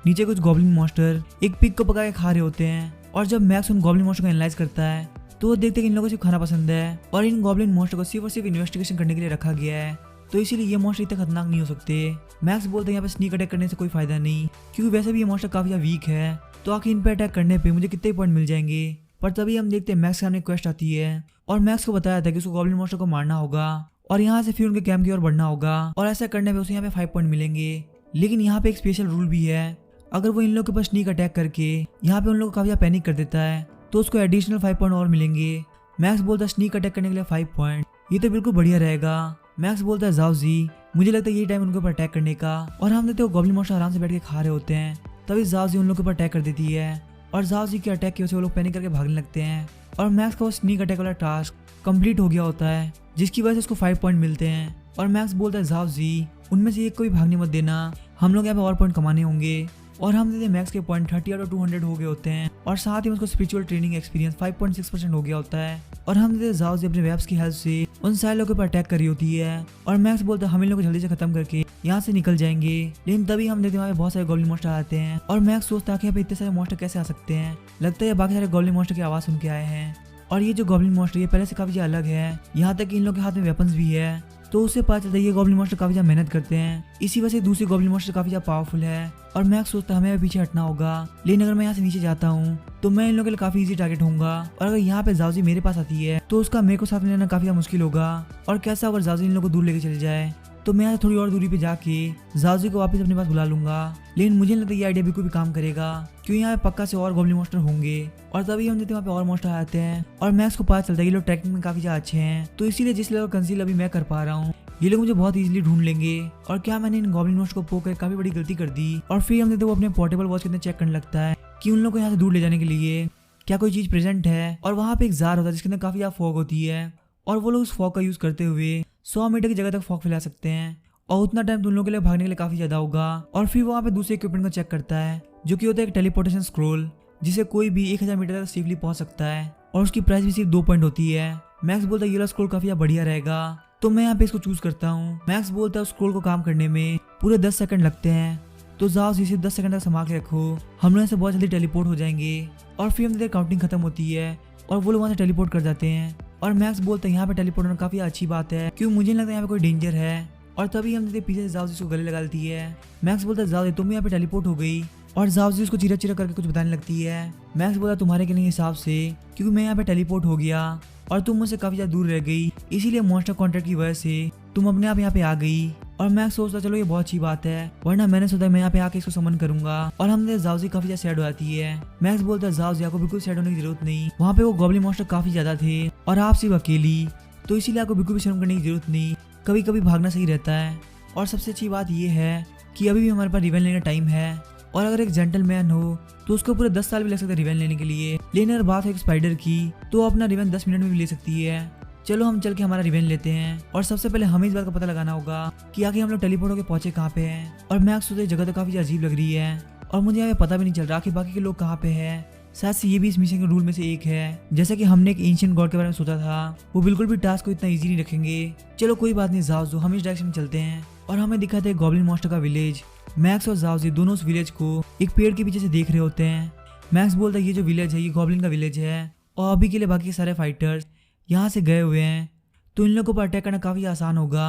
नीचे कुछ गॉब्लिन मॉन्स्टर एक पिग को पका के खा रहे होते हैं। और जब मैक्स उन गॉब्लिन मॉन्स्टर को एनालाइज करता है तो वो देखते हैं कि इन लोगों को सिर्फ खाना पसंद है और इन गॉब्लिन मॉन्स्टर को सिर्फ और सिर्फ इन्वेस्टिगेशन करने के लिए रखा गया है, तो इसीलिए ये मॉन्स्टर इतने खतरनाक नहीं हो सकते। मैक्स बोलते हैं यहाँ पे स्नीक अटैक करने से कोई फायदा नहीं, क्योंकि वैसे भी ये मॉन्स्टर काफी वीक है, तो आखिर इन पे अटैक करने पे मुझे कितने पॉइंट मिल जाएंगे। पर तभी हम देखते हैं मैक्स के सामने क्वेस्ट आती है और मैक्स को बताया था कि उसको गॉब्लिन मॉन्स्टर को मारना होगा और यहाँ से फिर उनके कैंप की ओर बढ़ना होगा और ऐसा करने पे उसे यहाँ पे 5 पॉइंट मिलेंगे। लेकिन यहाँ पे एक स्पेशल रूल भी है, अगर वो इन लोगों के पास स्नीक अटैक करके यहाँ पे उन लोगों को काफी पैनिक कर देता है तो उसको एडिशनल 5 पॉइंट और मिलेंगे। मैक्स बोलता है, स्नीक अटैक करने के लिए 5 पॉइंट, ये तो बिल्कुल बढ़िया रहेगा। मैक्स बोलता है, जाओजी मुझे लगता है यही टाइम उनके ऊपर अटैक करने का। और हम देखते हो गॉब्लिन मॉन्स्टर आराम से बैठ के खा रहे होते हैं, तभी जाओजी उन लोगों के ऊपर अटैक कर देती है और जाओजी के अटैक की वजह से वो लोग पैनिक करके भागने लगते हैं। और मैक्स का वो स्नीक अटैक वाला टास्क कंप्लीट हो गया होता है जिसकी वजह से उसको 5 पॉइंट मिलते हैं। और मैक्स बोलता है, जाओजी उनमें से एक को भी भागने मत देना, हम लोग यहाँ पे और पॉइंट कमाने होंगे। और हम देखते हैं मैक्स के पॉइंट 30 आउट ऑफ 200 हो गए होते हैं और साथ ही उसको स्पिरिचुअल ट्रेनिंग एक्सपीरियंस 5.6% हो गया होता है। और हम देखते हैं जाओजी अपने वेब्स की हेल्प से उन सारे लोगों पर अटैक कर रही होती है और मैक्स बोलता है, हम इन लोगों को जल्दी से खत्म करके यहाँ से निकल जाएंगे। लेकिन तभी हम देखते हैं वहाँ पे बहुत सारे गॉब्लिन मॉन्स्टर आते हैं और मैक्स सोचता है कि यहाँ पे इतने सारे मॉन्स्टर कैसे आ सकते हैं, लगता है बाकी सारे गॉब्लिन मॉन्स्टर की आवाज़ सुन के आए हैं। और ये जो गॉब्लिन मॉन्स्टर ये पहले से काफी अलग है, यहाँ तक कि इन लोगों के हाथ में वेपन्स भी है, तो उससे पता चलता है ये गॉब्लिन मॉन्स्टर काफी ज्यादा मेहनत करते हैं, इसी वजह से दूसरी गॉब्लिन मॉन्स्टर काफी ज्यादा पावरफुल है। और मैक्स सोचता है हमें पीछे हटना होगा, लेकिन अगर मैं यहाँ से नीचे जाता हूँ तो मैं इन लोगों के लिए काफी इजी टारगेट होऊंगा। और अगर यहाँ पे जाओजी मेरे पास आती है तो उसका मेरे को साथ में लेना काफी मुश्किल होगा। और कैसा अगर जाओजी इन लोगों को दूर लेके चले जाए तो मैं यहाँ थोड़ी और दूरी पे जाके जाओजी को वापस अपने पास बुला लूंगा। लेकिन मुझे नहीं लगता ये आइडिया बिल्कुल भी काम करेगा, क्योंकि यहाँ पे पक्का से और गॉब्लिन मॉन्स्टर होंगे। और तभी हम देखते हैं वहाँ पे और मॉन्स्टर आते हैं और मैक्स को पता चलता है ये लोग ट्रैकिंग में काफी ज्यादा अच्छे हैं, तो इसीलिए जिस लेवल कंसील अभी मैं कर पा रहा हूँ ये लोग मुझे बहुत इजीली ढूंढ लेंगे। और क्या मैंने इन गॉब्लिन मॉन्स्टर को पोक कर काफी बड़ी गलती कर दी। और फिर हम देखते वो अपने पोर्टेबल वॉच के अंदर चेक करने लगता है कि उन लोग को यहाँ से दूर ले जाने के लिए क्या कोई चीज प्रेजेंट है। और वहाँ पे एक जार होता है जिसके अंदर काफी ज्यादा फॉग होती है और वो लोग उस फॉग का यूज करते हुए 100 मीटर की जगह तक फॉग फैला सकते हैं। और उतना टाइम तो उन लोगों के लिए भागने के लिए काफी ज्यादा होगा। और फिर वहाँ पे दूसरे इक्विपमेंट को चेक करता है जो कि होता है एक टेलीपोर्टेशन स्क्रोल, जिसे कोई भी 1000 मीटर तक सेफली पहुंच सकता है और उसकी प्राइस भी सिर्फ 2 पॉइंट होती है। मैक्स बोलता है ये वाला स्क्रोल काफी बढ़िया रहेगा, तो मैं यहाँ पे इसको चूज करता हूँ। मैक्स बोलता है उस स्क्रोल को काम करने में पूरे 10 सेकंड लगते हैं, तो जाओ इसे 10 सेकंड तक संभाल के रखो, हम लोग ऐसे बहुत जल्दी टेलीपोर्ट हो जाएंगे। और फिर हम काउंटिंग खत्म होती है और वो लोग वहाँ से टेलीपोर्ट कर जाते हैं। और मैक्स बोलता है यहाँ पे टेलीपोर्ट होना काफी अच्छी बात है, क्यों मुझे नहीं लगता यहाँ पे कोई डेंजर है। और तभी हम देखते पीछे से जाओ इसको गले लगा लेती है। मैक्स बोलता है जाओ तुम यहाँ पे टेलीपोर्ट हो गई। और जाओजी उसको चिरा चिरा करके कुछ बताने लगती है। मैक्स बोला तुम्हारे के नहीं हिसाब से, क्योंकि मैं यहाँ पे टेलीपोर्ट हो गया और तुम मुझसे काफी ज्यादा दूर रह गई, इसीलिए मॉन्स्टर कॉन्ट्रैक्ट की वजह से तुम अपने आप यहाँ पे आ गई। और मैक्स सोचता चलो ये बहुत अच्छी बात है, वरना मैंने सोचा मैं यहाँ पे आके इसको समन करूंगा। और हमने जाओजी काफी ज्यादा सैड हो जाती है। मैक्स बोलता है जाओजी आपको बिल्कुल सैड होने की जरूरत नहीं, वहाँ पे वो गॉब्लिन मॉन्स्टर काफी ज्यादा थे और आप सिर्फ अकेली, तो इसीलिए आपको बिल्कुल भी शर्म करने की जरूरत नहीं, कभी कभी भागना सही रहता है। और सबसे अच्छी बात यह है कि अभी भी हमारे पास रिवेंज लेने टाइम है, और अगर एक जेंटलमैन हो तो उसको पूरे 10 साल भी लग सकते हैं रिवेंज लेने के लिए। लेकिन अगर बात है एक स्पाइडर की तो अपना रिवेंज 10 मिनट में भी ले सकती है। चलो हम चल के हमारा रिवेंज लेते हैं। और सबसे पहले हमें इस बात का पता लगाना होगा कि आगे हम लोग टेलीपोर्ट होकर पहुंचे कहाँ पे हैं। और मैक्स सोचते जगह तो काफी अजीब लग रही है और मुझे यहाँ पे पता भी नहीं चल रहा कि बाकी के लोग कहाँ पे हैं। शायद से ये भी इस मिशन के रूल में से एक है, जैसा कि हमने एक एंशिएंट गॉड के बारे में सोचा था, वो बिल्कुल भी टास्क को इतना इजी नहीं रखेंगे। चलो कोई बात नहीं, जाओ हम इस डायरेक्शन में चलते हैं। और हमें दिखाते हैं गॉब्लिन मॉन्स्टर का विलेज। मैक्स और जाओजी दोनों उस विलेज को एक पेड़ के पीछे से देख रहे होते हैं। मैक्स बोलता है ये जो विलेज है ये गॉब्लिन का विलेज है और अभी के लिए बाकी के सारे फाइटर्स यहाँ से गए हुए हैं, तो इन लोगों पर अटैक करना काफी आसान होगा।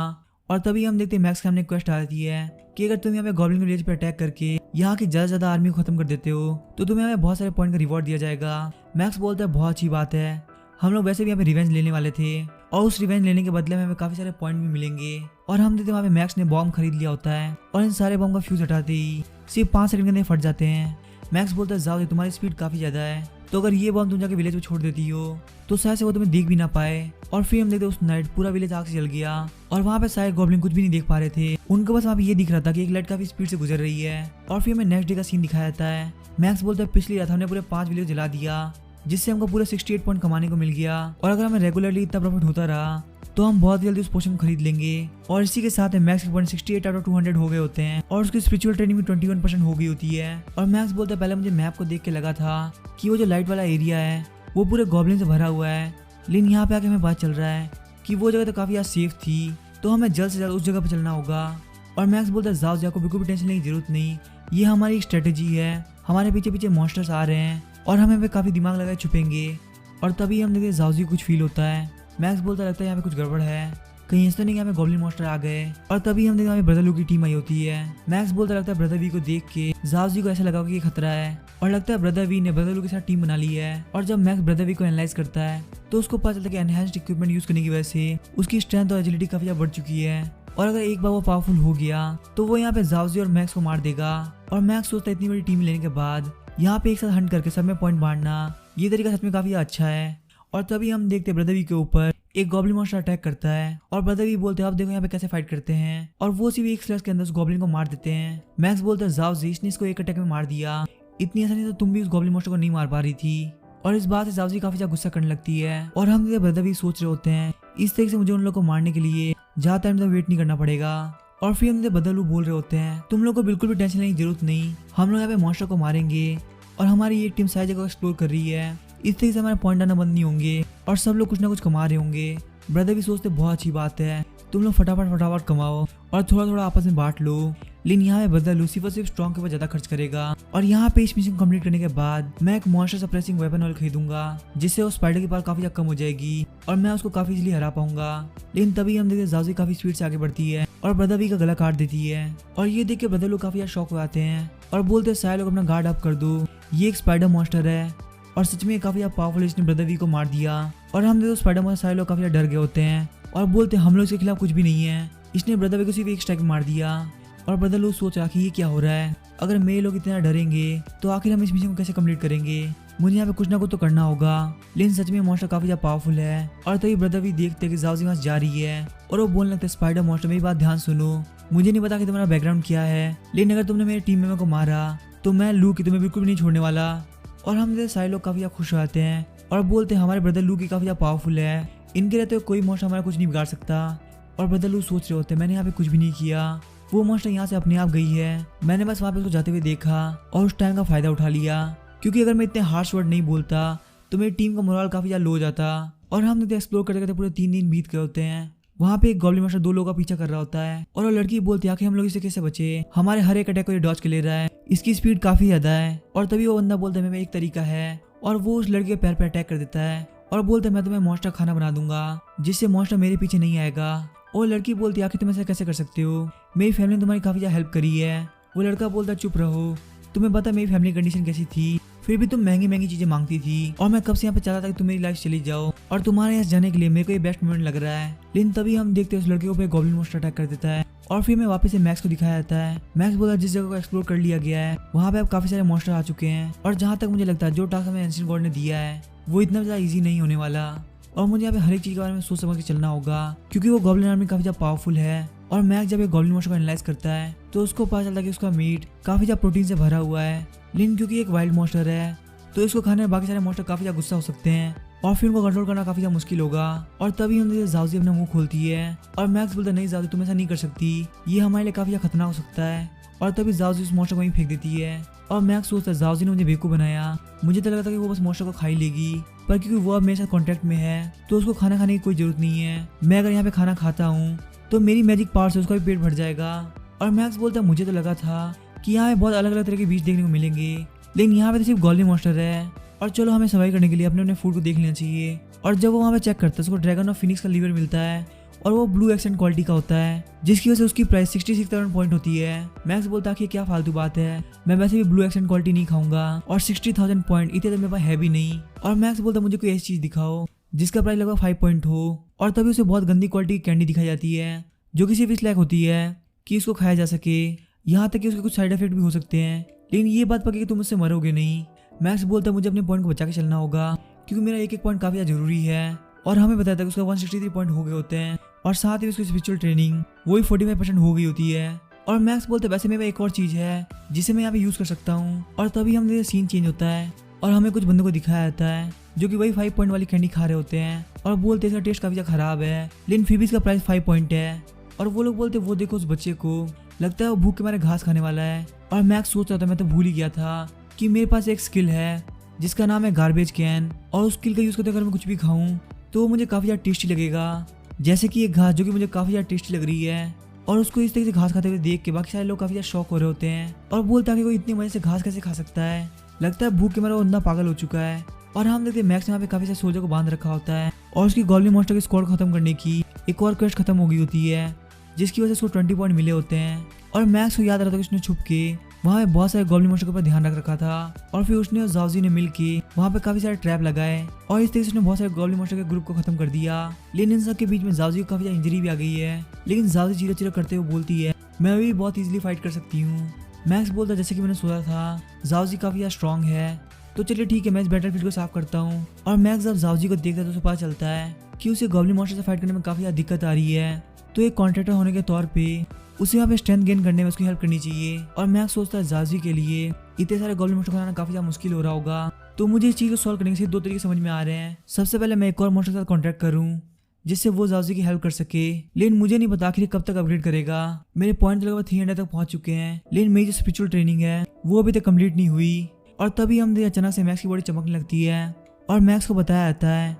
और तभी हम देखते हैं मैक्स के सामने क्वेस्ट आती है कि अगर तुम यहाँ पे गॉब्लिन विलेज पे अटैक करके यहाँ की ज्यादा आर्मी को खत्म कर देते हो तो तुम्हें हमें बहुत सारे पॉइंट का रिवॉर्ड दिया जाएगा। मैक्स बोलता है बहुत अच्छी बात है, हम लोग वैसे भी यहाँ पे रिवेंज लेने वाले थे और उस रिवेंज लेने के बदले में हमें काफी सारे पॉइंट भी मिलेंगे। और हम देखते हैं वहाँ पे मैक्स ने बॉम्ब खरीद लिया होता है और इन सारे बॉम्ब का फ्यूज हटाते ही सिर्फ 5 सेकंड के अंदर फट जाते हैं। मैक्स बोलता है जाओ तुम्हारी स्पीड काफी ज्यादा है, तो अगर ये बॉम्ब तुम जाके विलेज में छोड़ देती हो तो शायद से वो तुम्हें देख भी ना पाए। और फिर हम देखते उस नाइट पूरा विलेज आग से जल गया और वहाँ पे सारे गॉब्लिन कुछ भी नहीं देख पा रहे थे, उनको बस वहाँ पे ये दिख रहा था कि एक लाइट काफी स्पीड से गुजर रही है। और फिर हमें नेक्स्ट डे का सीन दिखाया जाता है। मैक्स बोलता है पिछली रात हमने पूरे 5 विलेज जला दिया, जिससे हमको पूरे 68 पॉइंट कमाने को मिल गया। और अगर हमें रेगुलरली इतना प्रॉफिट होता रहा तो हम बहुत जल्दी उस पोशन को खरीद लेंगे। और इसी के साथ मैक्स के पॉइंट 68 आउट ऑफ 200 हो गए होते हैं और उसकी स्पिरिचुअल ट्रेनिंग भी 21% हो गई होती है। और मैक्स बोलता है पहले मुझे मैप को देख के लगा था कि वो जो लाइट वाला एरिया है वो पूरे गॉब्लिन से भरा हुआ है, लेकिन यहाँ पे आके हमें पता चल रहा है कि वो जगह तो काफी ज्यादा सेफ थी, तो हमें जल्द से जल्द उस जगह पर चलना होगा। और मैक्स बोलता है जाओ को बिल्कुल भी टेंशन लेने की जरूरत नहीं, ये हमारी स्ट्रेटेजी है, हमारे पीछे पीछे मॉन्स्टर्स आ रहे हैं और हमें पे काफी दिमाग लगाए छुपेंगे। और तभी हम देखते जाओजी कुछ फील होता है। मैक्स बोलता लगता है यहाँ पे कुछ गड़बड़ है, कहीं ऐसा नहीं कि यहाँ पे गॉब्लिन मॉन्स्टर आ गए। और तभी हम देखते हैं ब्रदर लू की टीम आई होती है। मैक्स बोलता लगता है ब्रदर वी को देख के जाओजी को ऐसा लगा कि खतरा है और लगता है ब्रदर वी ने ब्रदर लू के साथ टीम बना ली है। और जब मैक्स ब्रदर वी को एनालाइज करता है तो उसको पता चलता है कि एनहांस्ड इक्विपमेंट यूज करने की वजह से उसकी स्ट्रेंथ और एजिलिटी काफी बढ़ चुकी है और अगर एक बार वो पावरफुल हो गया तो वो यहाँ पे जाओजी और मैक्स को मार देगा। और मैक्स सोचता है इतनी बड़ी टीम लेने के बाद यहाँ पे एक साथ हंट करके सब में पॉइंट बांटना ये तरीका सच में काफी अच्छा है। और तभी हम देखते हैं ब्रदर वी के ऊपर एक गॉब्लिन मॉन्स्टर अटैक करता है और ब्रदर वी बोलते हैं अब देखो यहाँ पे कैसे फाइट करते हैं और वो सिर्फ एक स्लैश के अंदर उस गॉब्लिन को मार देते हैं। मैक्स बोलता है जाओ इसने इसको एक अटैक में मार दिया, इतनी आसानी तो तुम भी उस गॉब्लिन मॉन्स्टर को नहीं मार पा रही थी। और इस बात से जाओजी काफी ज्यादा गुस्सा करने लगती है और हम ब्रदर वी सोच रहे होते हैं इस तरीके से मुझे उन लोगों को मारने के लिए ज्यादा टाइम तक वेट नहीं करना पड़ेगा। और फिर हम ब्रदर लू बोल रहे होते हैं तुम लोग को बिल्कुल भी टेंशन लेने की जरूरत नहीं, हम लोग यहाँ पे मॉन्स्टर को मारेंगे और हमारी एक टीम सारी जगह एक्सप्लोर कर रही है, इस तरीके से हमारे पॉइंट आना बंद नहीं होंगे और सब लोग कुछ ना कुछ कमा रहे होंगे। ब्रदर भी सोचते बहुत अच्छी बात है, तुम लोग फटाफट फटाफट कमाओ और थोड़ा थोड़ा आपस में बांट लो। लेकिन यहाँ पे बदला लूसीफर सिर्फ स्ट्रॉन्ग के ऊपर ज्यादा खर्च करेगा और यहाँ पे इस मिशन कंप्लीट करने के बाद मैं एक मॉन्स्टर सप्रेसिंग वेपन ऑयल खरीदूंगा जिससे वो स्पाइडर की पावर काफी ज्यादा कम हो जाएगी और मैं उसको काफी इजीली हरा पाऊंगा। लेकिन तभी हम देखते जाओजी काफी स्पीड से आगे बढ़ती है और ब्रदर भी का गला काट देती है और ये देख के ब्रदर लोग काफी शॉक हो जाते हैं और बोलते हैं सारे लोग अपना गार्ड अप कर दो, ये एक स्पाइडर मॉन्स्टर है और सच में काफी पावरफुल इसने ब्रदर वी को मार दिया। और हम देखो स्पाइडर मॉन्स्टर सारे लोग काफी डर गए होते हैं और बोलते हम लोग इसके खिलाफ कुछ भी नहीं है, इसने ब्रदर वी को सिर्फ एक स्ट्राइक मार दिया। और ब्रदर लोग सोच रहा कि ये क्या हो रहा है, अगर मेरे लोग इतना डरेंगे तो आखिर हम इस मिशन को कैसे कंप्लीट करेंगे, मुझे यहाँ पे कुछ ना कुछ तो करना होगा। लेकिन सच में मॉन्स्टर काफी ज्यादा पावरफुल है और तभी ब्रदर भी देखते कि जाओजी वहां जा रही है और वो बोलने लगते स्पाइडर मॉन्स्टर मेरी बात ध्यान सुनो, मुझे नहीं पता कि तुम्हारा बैकग्राउंड क्या है, लेकिन अगर तुमने मेरे टीम मेंबर को मारा तो मैं लू की तुम्हें बिल्कुल भी नहीं छोड़ने वाला। और हम सारे लोग काफी खुश हो जाते हैं और बोलते हैं हमारे ब्रदर लू की काफी पावरफुल है, इनके रहते हुए कोई मॉन्स्टर हमारा कुछ नहीं बिगाड़ सकता। और ब्रदर लू सोच रहे होते हैं मैंने यहाँ पे कुछ भी नहीं किया, वो मॉन्स्टर यहाँ से अपने आप गई है, मैंने बस वहाँ पे उसको जाते हुए देखा और उस टाइम का फायदा उठा लिया, क्योंकि अगर मैं इतने हार्श वर्ड नहीं बोलता तो मेरी टीम का मोरल काफी ज्यादा लो हो जाता। और हम एक्सप्लोर करते करते पूरे 3 दिन बीत गए होते हैं। वहाँ पे एक गॉब्लिन मास्टर 2 लोगों का पीछा कर रहा होता है और वो लड़की बोलती है आखिर हम लोग इसे कैसे बचे, हमारे हर एक अटैक को ये डॉज के ले रहा है, इसकी स्पीड काफी ज्यादा है। और तभी वो बंदा बोलता है मेरे में एक तरीका है और वो उस लड़के के पैर पे अटैक कर देता है और बोलता है मैं तुम्हें मॉन्स्टर खाना बना दूंगा जिससे मॉन्स्टर मेरे पीछे नहीं आएगा। और लड़की बोलती है आखिर तुम ऐसा कैसे कर सकते हो, मेरी फैमिली ने तुम्हारी काफी ज्यादा हेल्प करी है। वो लड़का बोलता है चुप रहो, तुम्हें पता मेरी फैमिली कंडीशन कैसी थी, फिर भी तुम महंगी महंगी चीजें मांगती थी और मैं कब से यहाँ पे चाहता था कि तुम मेरी लाइफ चली जाओ और तुम्हारे यहाँ जाने के लिए मेरे को ये बेस्ट मोमेंट लग रहा है। लेकिन तभी हम देखते हैं उस लड़के को पे गॉब्लिन मॉन्स्टर अटैक कर देता है और फिर मैं वापस से मैक्स को दिखाया जाता है। मैक्स बोला जिस जगह को एक्सप्लोर कर लिया गया है वहाँ पे अब काफी सारे मॉन्स्टर आ चुके हैं और जहाँ तक मुझे लगता है जो टास्क हमें एंशिएंट गॉड ने दिया है वो इतना ज्यादा ईजी नहीं होने वाला और मुझे यहाँ पे हर एक चीज के बारे में सोच समझ के चलना होगा, क्योंकि वो गॉब्लिन आर्मी काफी ज्यादा पावरफुल है। और मैक्स जब एक गॉब्लिन मॉन्स्टर को एनालाइज करता है तो उसको पता चलता है कि उसका मीट काफी ज्यादा प्रोटीन से भरा हुआ है, लेकिन क्योंकि एक वाइल्ड मॉन्स्टर है तो इसको खाने में बाकी सारे मॉन्स्टर काफी ज्यादा गुस्सा हो सकते हैं और फिर उनको कंट्रोल करना काफी ज्यादा मुश्किल होगा। और तभी हम जाओजी अपना मुंह खोलती है और मैक्स बोलता नहीं जाओजी तुम ऐसा नहीं कर सकती, ये हमारे लिए काफी ज्यादा खतरनाक हो सकता है। और तभी जाओजी उस मॉन्स्टर को वहीं फेंक देती है और मैक्स सोचता है जाओजी ने मुझे बेवकूफ बनाया, मुझे तो लगा था कि वो बस मॉन्स्टर को खा ही लेगी, पर क्योंकि वो अब मेरे साथ कॉन्टेक्ट में है तो उसको खाना खाने की कोई जरूरत नहीं है, मैं अगर यहाँ पे खाना खाता हूँ तो मेरी मैजिक पावर से उसका भी पेट भर जाएगा। और मैक्स बोलता है मुझे तो लगा था कि यहाँ पे बहुत अलग अलग तरह के बीज देखने को मिलेंगे, लेकिन यहाँ पे तो सिर्फ गॉब्लिन मॉन्स्टर है और चलो हमें सर्वाइव करने के लिए अपने अपने फूड को देख लेना चाहिए। और जब वो वहाँ पे चेक करता है उसको ड्रैगन ऑफ फिनिक्स का लीवर मिलता है और वो ब्लू एक्सेंट क्वालिटी का होता है जिसकी वजह से उसकी प्राइस 66,000 पॉइंट होती है। मैक्स बोलता है कि क्या फालतू बात है, मैं वैसे भी ब्लू एक्सेंट क्वालिटी नहीं खाऊंगा और 60,000 पॉइंट इतने तो मेरे पास है भी नहीं। और मैक्स बोलता है मुझे कोई ऐसी चीज दिखाओ जिसका प्राइस लगभग 5 पॉइंट हो। और तभी उसे बहुत गंदी क्वालिटी की कैंडी दिखाई जाती है जो कि सिर्फ इस लायक होती है कि इसको खाया जा सके, यहाँ तक कि उसके कुछ साइड इफेक्ट भी हो सकते हैं, लेकिन ये बात पक्की कि तुम उससे मरोगे नहीं। मैक्स बोलता है मुझे अपने पॉइंट को बचा के चलना होगा क्योंकि मेरा एक एक पॉइंट काफी जरूरी है। और हमें बताया था कि उसका 163 पॉइंट हो गए होते हैं और साथ ही उसकी स्पिरिचुअल ट्रेनिंग वही 45% हो गई होती है। और मैक्स बोलते वैसे मेरे एक और चीज है जिसे मैं यहाँ पे यूज कर सकता हूँ। और तभी हमें सीन चेंज होता है और हमें कुछ बंदों को दिखाया जाता है जो कि वही 5 पॉइंट वाली कैंडी खा रहे होते हैं और बोलते इसका टेस्ट काफी ज्यादा खराब है, लेकिन फिर भी इसका प्राइस 5 पॉइंट है। और वो लोग बोलते वो देखो उस बच्चे को, लगता है वो भूख के मारे घास खाने वाला है। और मैक्स सोच रहा था मैं तो भूल ही गया था कि मेरे पास एक स्किल है जिसका नाम है गार्बेज कैन, और उस स्किल का यूज करते अगर मैं कुछ भी खाऊं तो वो मुझे काफी ज्यादा टेस्टी लगेगा, जैसे कि एक घास जो कि मुझे काफी ज्यादा टेस्टी लग रही है। और उसको इस तरीके से घास खाते हुए देख के बाकी सारे लोग काफी ज्यादा शॉक हो रहे होते हैं और बोलता है कि कोई इतनी मजे से घास कैसे खा सकता है, लगता है भूख के मारे वो अंधा पागल हो चुका है। और हम देखते हैं मैक्स यहाँ पे काफी सारे सोल्जर को बांध रखा होता है और उसकी गॉब्लिन मॉन्स्टर की स्क्वाड खत्म करने की एक और क्वेस्ट खत्म हो गई होती है जिसकी वजह से उसको 20 पॉइंट मिले होते हैं। और मैक्स को याद रहता है कि उसने छुप के वहाँ पे बहुत सारे गॉब्लिन मॉन्स्टर के ऊपर ध्यान रख रखा था और फिर उसने और जाओजी ने मिलके वहाँ पे काफी सारे ट्रैप लगाए और इस तरीके से उसने बहुत सारे गॉब्लिन मॉन्स्टर के ग्रुप को खत्म कर दिया। लेकिन इन सब के बीच में जाओजी को काफी ज्यादा इंजरी भी आ गई है, लेकिन जाओजी चिरा चिरा करते हुए बोलती है मैं अभी बहुत इजीली फाइट कर सकती हूँ। मैक्स बोलता है जैसे कि मैंने सोचा था जाओजी काफी ज्यादा स्ट्रॉन्ग है, तो चलिए ठीक है मैं इस बैटलफील्ड को साफ करता हूँ। और मैक्स जब जाओजी को देखता है तो उसे पता चलता है कि उसे गॉब्लिन मॉन्स्टर से फाइट करने में काफी ज्यादा दिक्कत आ रही है, तो एक कॉन्ट्रैक्टर होने के तौर पे उसे यहाँ पे स्ट्रेंथ गेन करने में उसकी हेल्प करनी चाहिए। और मैक्स सोचता है जाओजी के लिए इतने सारे गॉब्लिन मॉन्स्टर को लाना काफी ज्यादा मुश्किल हो रहा होगा, तो मुझे इस चीज को सॉल्व करने के 2 तरीके समझ में आ रहे हैं। सबसे पहले मैं एक और मॉन्स्टर के साथ कॉन्ट्रैक्ट करूँ जिससे वो जाओजी की हेल्प कर सके, लेकिन मुझे नहीं पता आखिर कब तक अपग्रेड करेगा। मेरे पॉइंट लगभग 300 तक पहुंच चुके हैं, लेकिन मेरी जो स्पिरिचुअल ट्रेनिंग है वो अभी तक कंप्लीट नहीं हुई। और तभी हम अचानक से मैक्स की बॉडी चमकने लगती है और मैक्स को बताया जाता है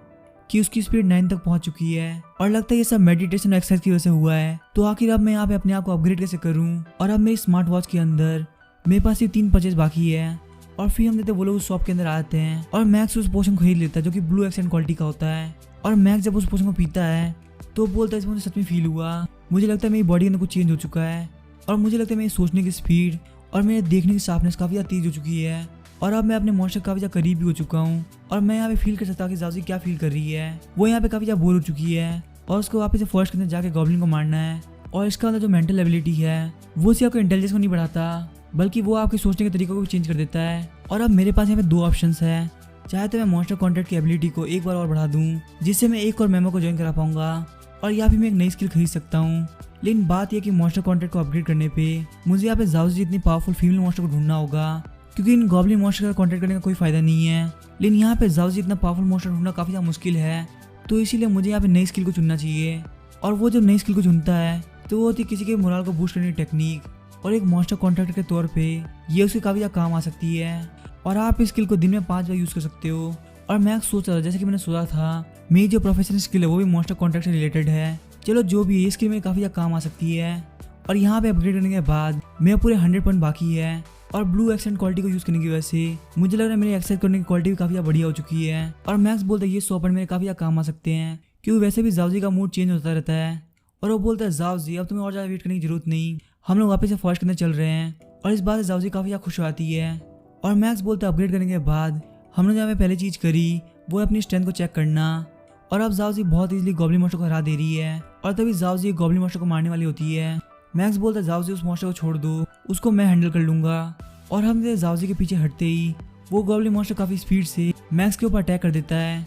कि उसकी स्पीड 9 तक पहुंच चुकी है और लगता है ये सब मेडिटेशन और एक्सरसाइज की वजह से हुआ है। तो आखिर अब मैं यहाँ पे अपने आप को अपग्रेड कैसे करूँ। और अब मेरी स्मार्ट वॉच के अंदर मेरे पास ये 3 परचेज बाकी है। और फिर हम देखते वो लोग उस शॉप के अंदर आते हैं और मैक्स उस पोशन को खरीद लेता है जो कि ब्लू एक्सेंट क्वालिटी का होता है। और मैक्स जब उस पोशन को पीता है तो बोलता है इसमें मुझे सच में फील हुआ, मुझे लगता है मेरी बॉडी के अंदर कुछ चेंज हो चुका है और मुझे लगता है मेरी सोचने की स्पीड और मेरे देखने की शार्पनेस काफ़ी ज़्यादा तेज हो चुकी है और अब मैं अपने मॉन्स्टर काफ़ी ज़्यादा करीब भी हो चुका हूँ। और मैं यहाँ पे फील कर सकता हूँ कि जाओजी क्या फील कर रही है। वो यहाँ पे काफ़ी ज़्यादा बोर हो चुकी है और उसको वापस से फॉरेस्ट के अंदर जाके गॉब्लिन को मारना है। और इसका अंदर जो मेंटल एबिलिटी है वो सिर्फ आपको इंटेलिजेंस को नहीं बढ़ाता बल्कि वो आपके सोचने के तरीकों को भी चेंज कर देता है। और अब मेरे पास यहाँ पे 2 ऑप्शंस है, चाहे तो मैं मॉन्स्टर कॉन्टैक्ट की एबिलिटी को एक बार और बढ़ा दूँ जिससे मैं एक और मेमो को ज्वाइन करा पाऊंगा और या फिर मैं एक नई स्किल खरीद सकता हूँ। लेकिन बात यह कि मॉन्स्टर कॉन्टैक्ट को अपग्रेड करने पे मुझे यहाँ पे जाओजी जितनी पावरफुल फीमेल मॉन्स्टर को ढूंढना होगा क्योंकि इन गॉब्लिन मॉन्स्टर का कॉन्टैक्ट करने का कोई फायदा नहीं है। लेकिन यहाँ पे जाओजी इतना पावरफुल मॉन्स्टर ढूंढना काफ़ी ज़्यादा मुश्किल है, तो इसीलिए मुझे यहाँ पे नई स्किल को चुनना चाहिए। और वो जब नई स्किल को चुनता है तो वो होती है किसी के मोरल को बूस्ट करने की टेक्निक और एक मॉन्स्टर कॉन्टैक्ट के तौर पे ये उसके काफ़ी ज़्यादा काम आ सकती है। और आप इस स्किल को दिन में 5 बार यूज़ कर सकते हो। और मैं सोच रहा था जैसे कि मैंने सोचा था मेरी जो प्रोफेशनल स्किल है वो भी मॉन्स्टर कॉन्टैक्ट से रिलेटेड है। चलो जो भी ये स्किल में काफ़ी ज़्यादा काम आ सकती है। और यहाँ पे अपग्रेड करने के बाद मेरा पूरे 100 पॉइंट बाकी है और ब्लू एक्सेंट क्वालिटी को यूज़ करने की वजह से मुझे लग रहा है मेरी एक्सेंट करने की क्वालिटी भी काफ़ी ज़्यादा बढ़िया हो चुकी है। और मैक्स बोलता है ये 100 पॉइंट मेरे काफ़ी ज़्यादा काम आ सकते हैं क्योंकि वैसे भी जाओजी का मूड चेंज होता रहता है। और वो बोलता है जाओजी अब तुम्हें और ज़्यादा वेट करने की जरूरत नहीं, हम लोग वापस से फॉरेस्ट के अंदर चल रहे हैं। और इस बात से जाओजी काफ़ी ज़्यादा खुश हो आती है। और मैक्स बोलता है अपग्रेड करने के बाद हमने जहाँ पे पहले चीज़ करी वो अपनी स्ट्रेंथ को चेक करना। और अब जाओजी बहुत इजीली गॉब्लिन मॉन्स्टर को हरा दे रही है और तभी जाओजी गॉब्लिन मॉन्स्टर को मारने वाली होती है। मैक्स बोलता है जाओजी उस मॉन्स्टर को छोड़ दो, उसको मैं हैंडल कर लूँगा। और हम जाओजी के पीछे हटते ही वो गॉब्लिन मॉन्स्टर काफ़ी स्पीड से मैक्स के ऊपर अटैक कर देता है।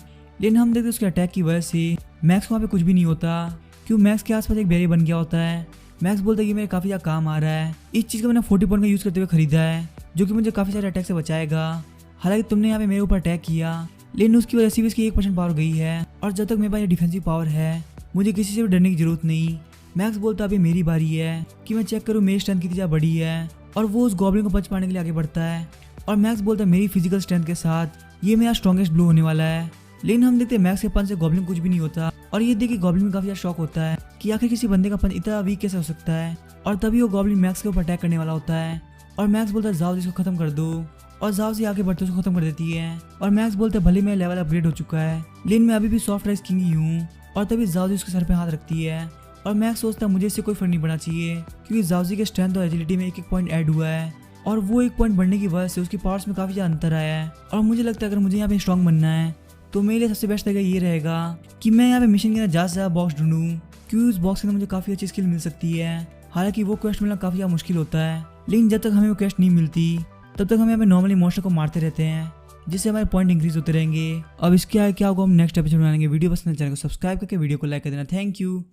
लेकिन हम देखते उसके अटैक की वजह से मैक्स को वहाँ पे कुछ भी नहीं होता क्योंकि मैक्स के आसपास एक बैरियर बन गया होता है। मैक्स बोलता है कि मेरे काफ़ी ज़्यादा काम आ रहा है, इस चीज़ को मैंने 40 पॉइंट का यूज़ करते हुए खरीदा है जो कि मुझे काफ़ी सारे अटैक से बचाएगा। हालांकि तुमने यहाँ पे मेरे ऊपर अटैक किया लेकिन उसकी वजह से भी इसकी 1% पावर गई है और जब तक मेरे पास ये डिफेंसिव पावर है मुझे किसी से भी डरने की जरूरत नहीं। मैक्स बोलता अभी मेरी बारी है कि मैं चेक करूँ मेरी स्ट्रेंथ कितनी ज़्यादा बड़ी है और वो उस गॉब्लिन को बच पाने के लिए आगे बढ़ता है। और मैक्स बोलता है मेरी फिजिकल स्ट्रेंथ के साथ ये मेरा स्ट्रॉन्गेस्ट ब्लो होने वाला है। लेकिन हम देखते हैं मैक्स के पंच से गॉब्लिन कुछ भी नहीं होता और ये देख के गॉब्लिन में काफ़ी ज़्यादा शॉक होता है कि आखिर किसी बंदे का पंच इतना वीक कैसे हो सकता है। और तभी वो गॉब्लिन मैक्स के ऊपर अटैक करने वाला होता है और मैक्स बोलता है जाओ इसको खत्म कर दो और जाओ से आगे बढ़ते उसको खत्म कर देती है। और मैक्स बोलते हैं भले मेरा लेवल अपग्रेड हो चुका है लेकिन मैं अभी भी सॉफ्ट राइस किंग ही हूँ। और तभी जाओजी उसके सर पे हाथ रखती है और मैक्स सोचता है मुझे इससे कोई फर्क नहीं पड़ना चाहिए क्योंकि जाओजी के स्ट्रेंथ और एजिलिटी में एक पॉइंट ऐड हुआ है और वो 1 पॉइंट बढ़ने की वजह से उसकी पावर्स में काफ़ी ज़्यादा अंतर आया है। और मुझे लगता है अगर मुझे यहाँ पे स्ट्रॉन्ग बनना है तो मेरे लिए सबसे बेस्ट तरीका ये रहेगा कि मैं यहाँ पे मिशन के अंदर ज़्यादा से ज़्यादा बॉक्स ढूंढूँ क्योंकि उस बॉक्स के अंदर मुझे काफ़ी अच्छी स्किल मिल सकती है। हालांकि वो क्वेस्ट मिलना काफ़ी ज़्यादा मुश्किल होता है लेकिन जब तक हमें वो क्वेस्ट नहीं मिलती तब तक हम यहाँ पे नॉर्मली मॉन्स्टर को मारते रहते हैं जिससे हमारे पॉइंट इंक्रीज होते रहेंगे। अब इसके आगे क्या होगा हम नेक्स्ट एपिसोड में आएंगे। वीडियो पसंद है चैनल को सब्सक्राइब करके वीडियो को लाइक कर देना। Thank you.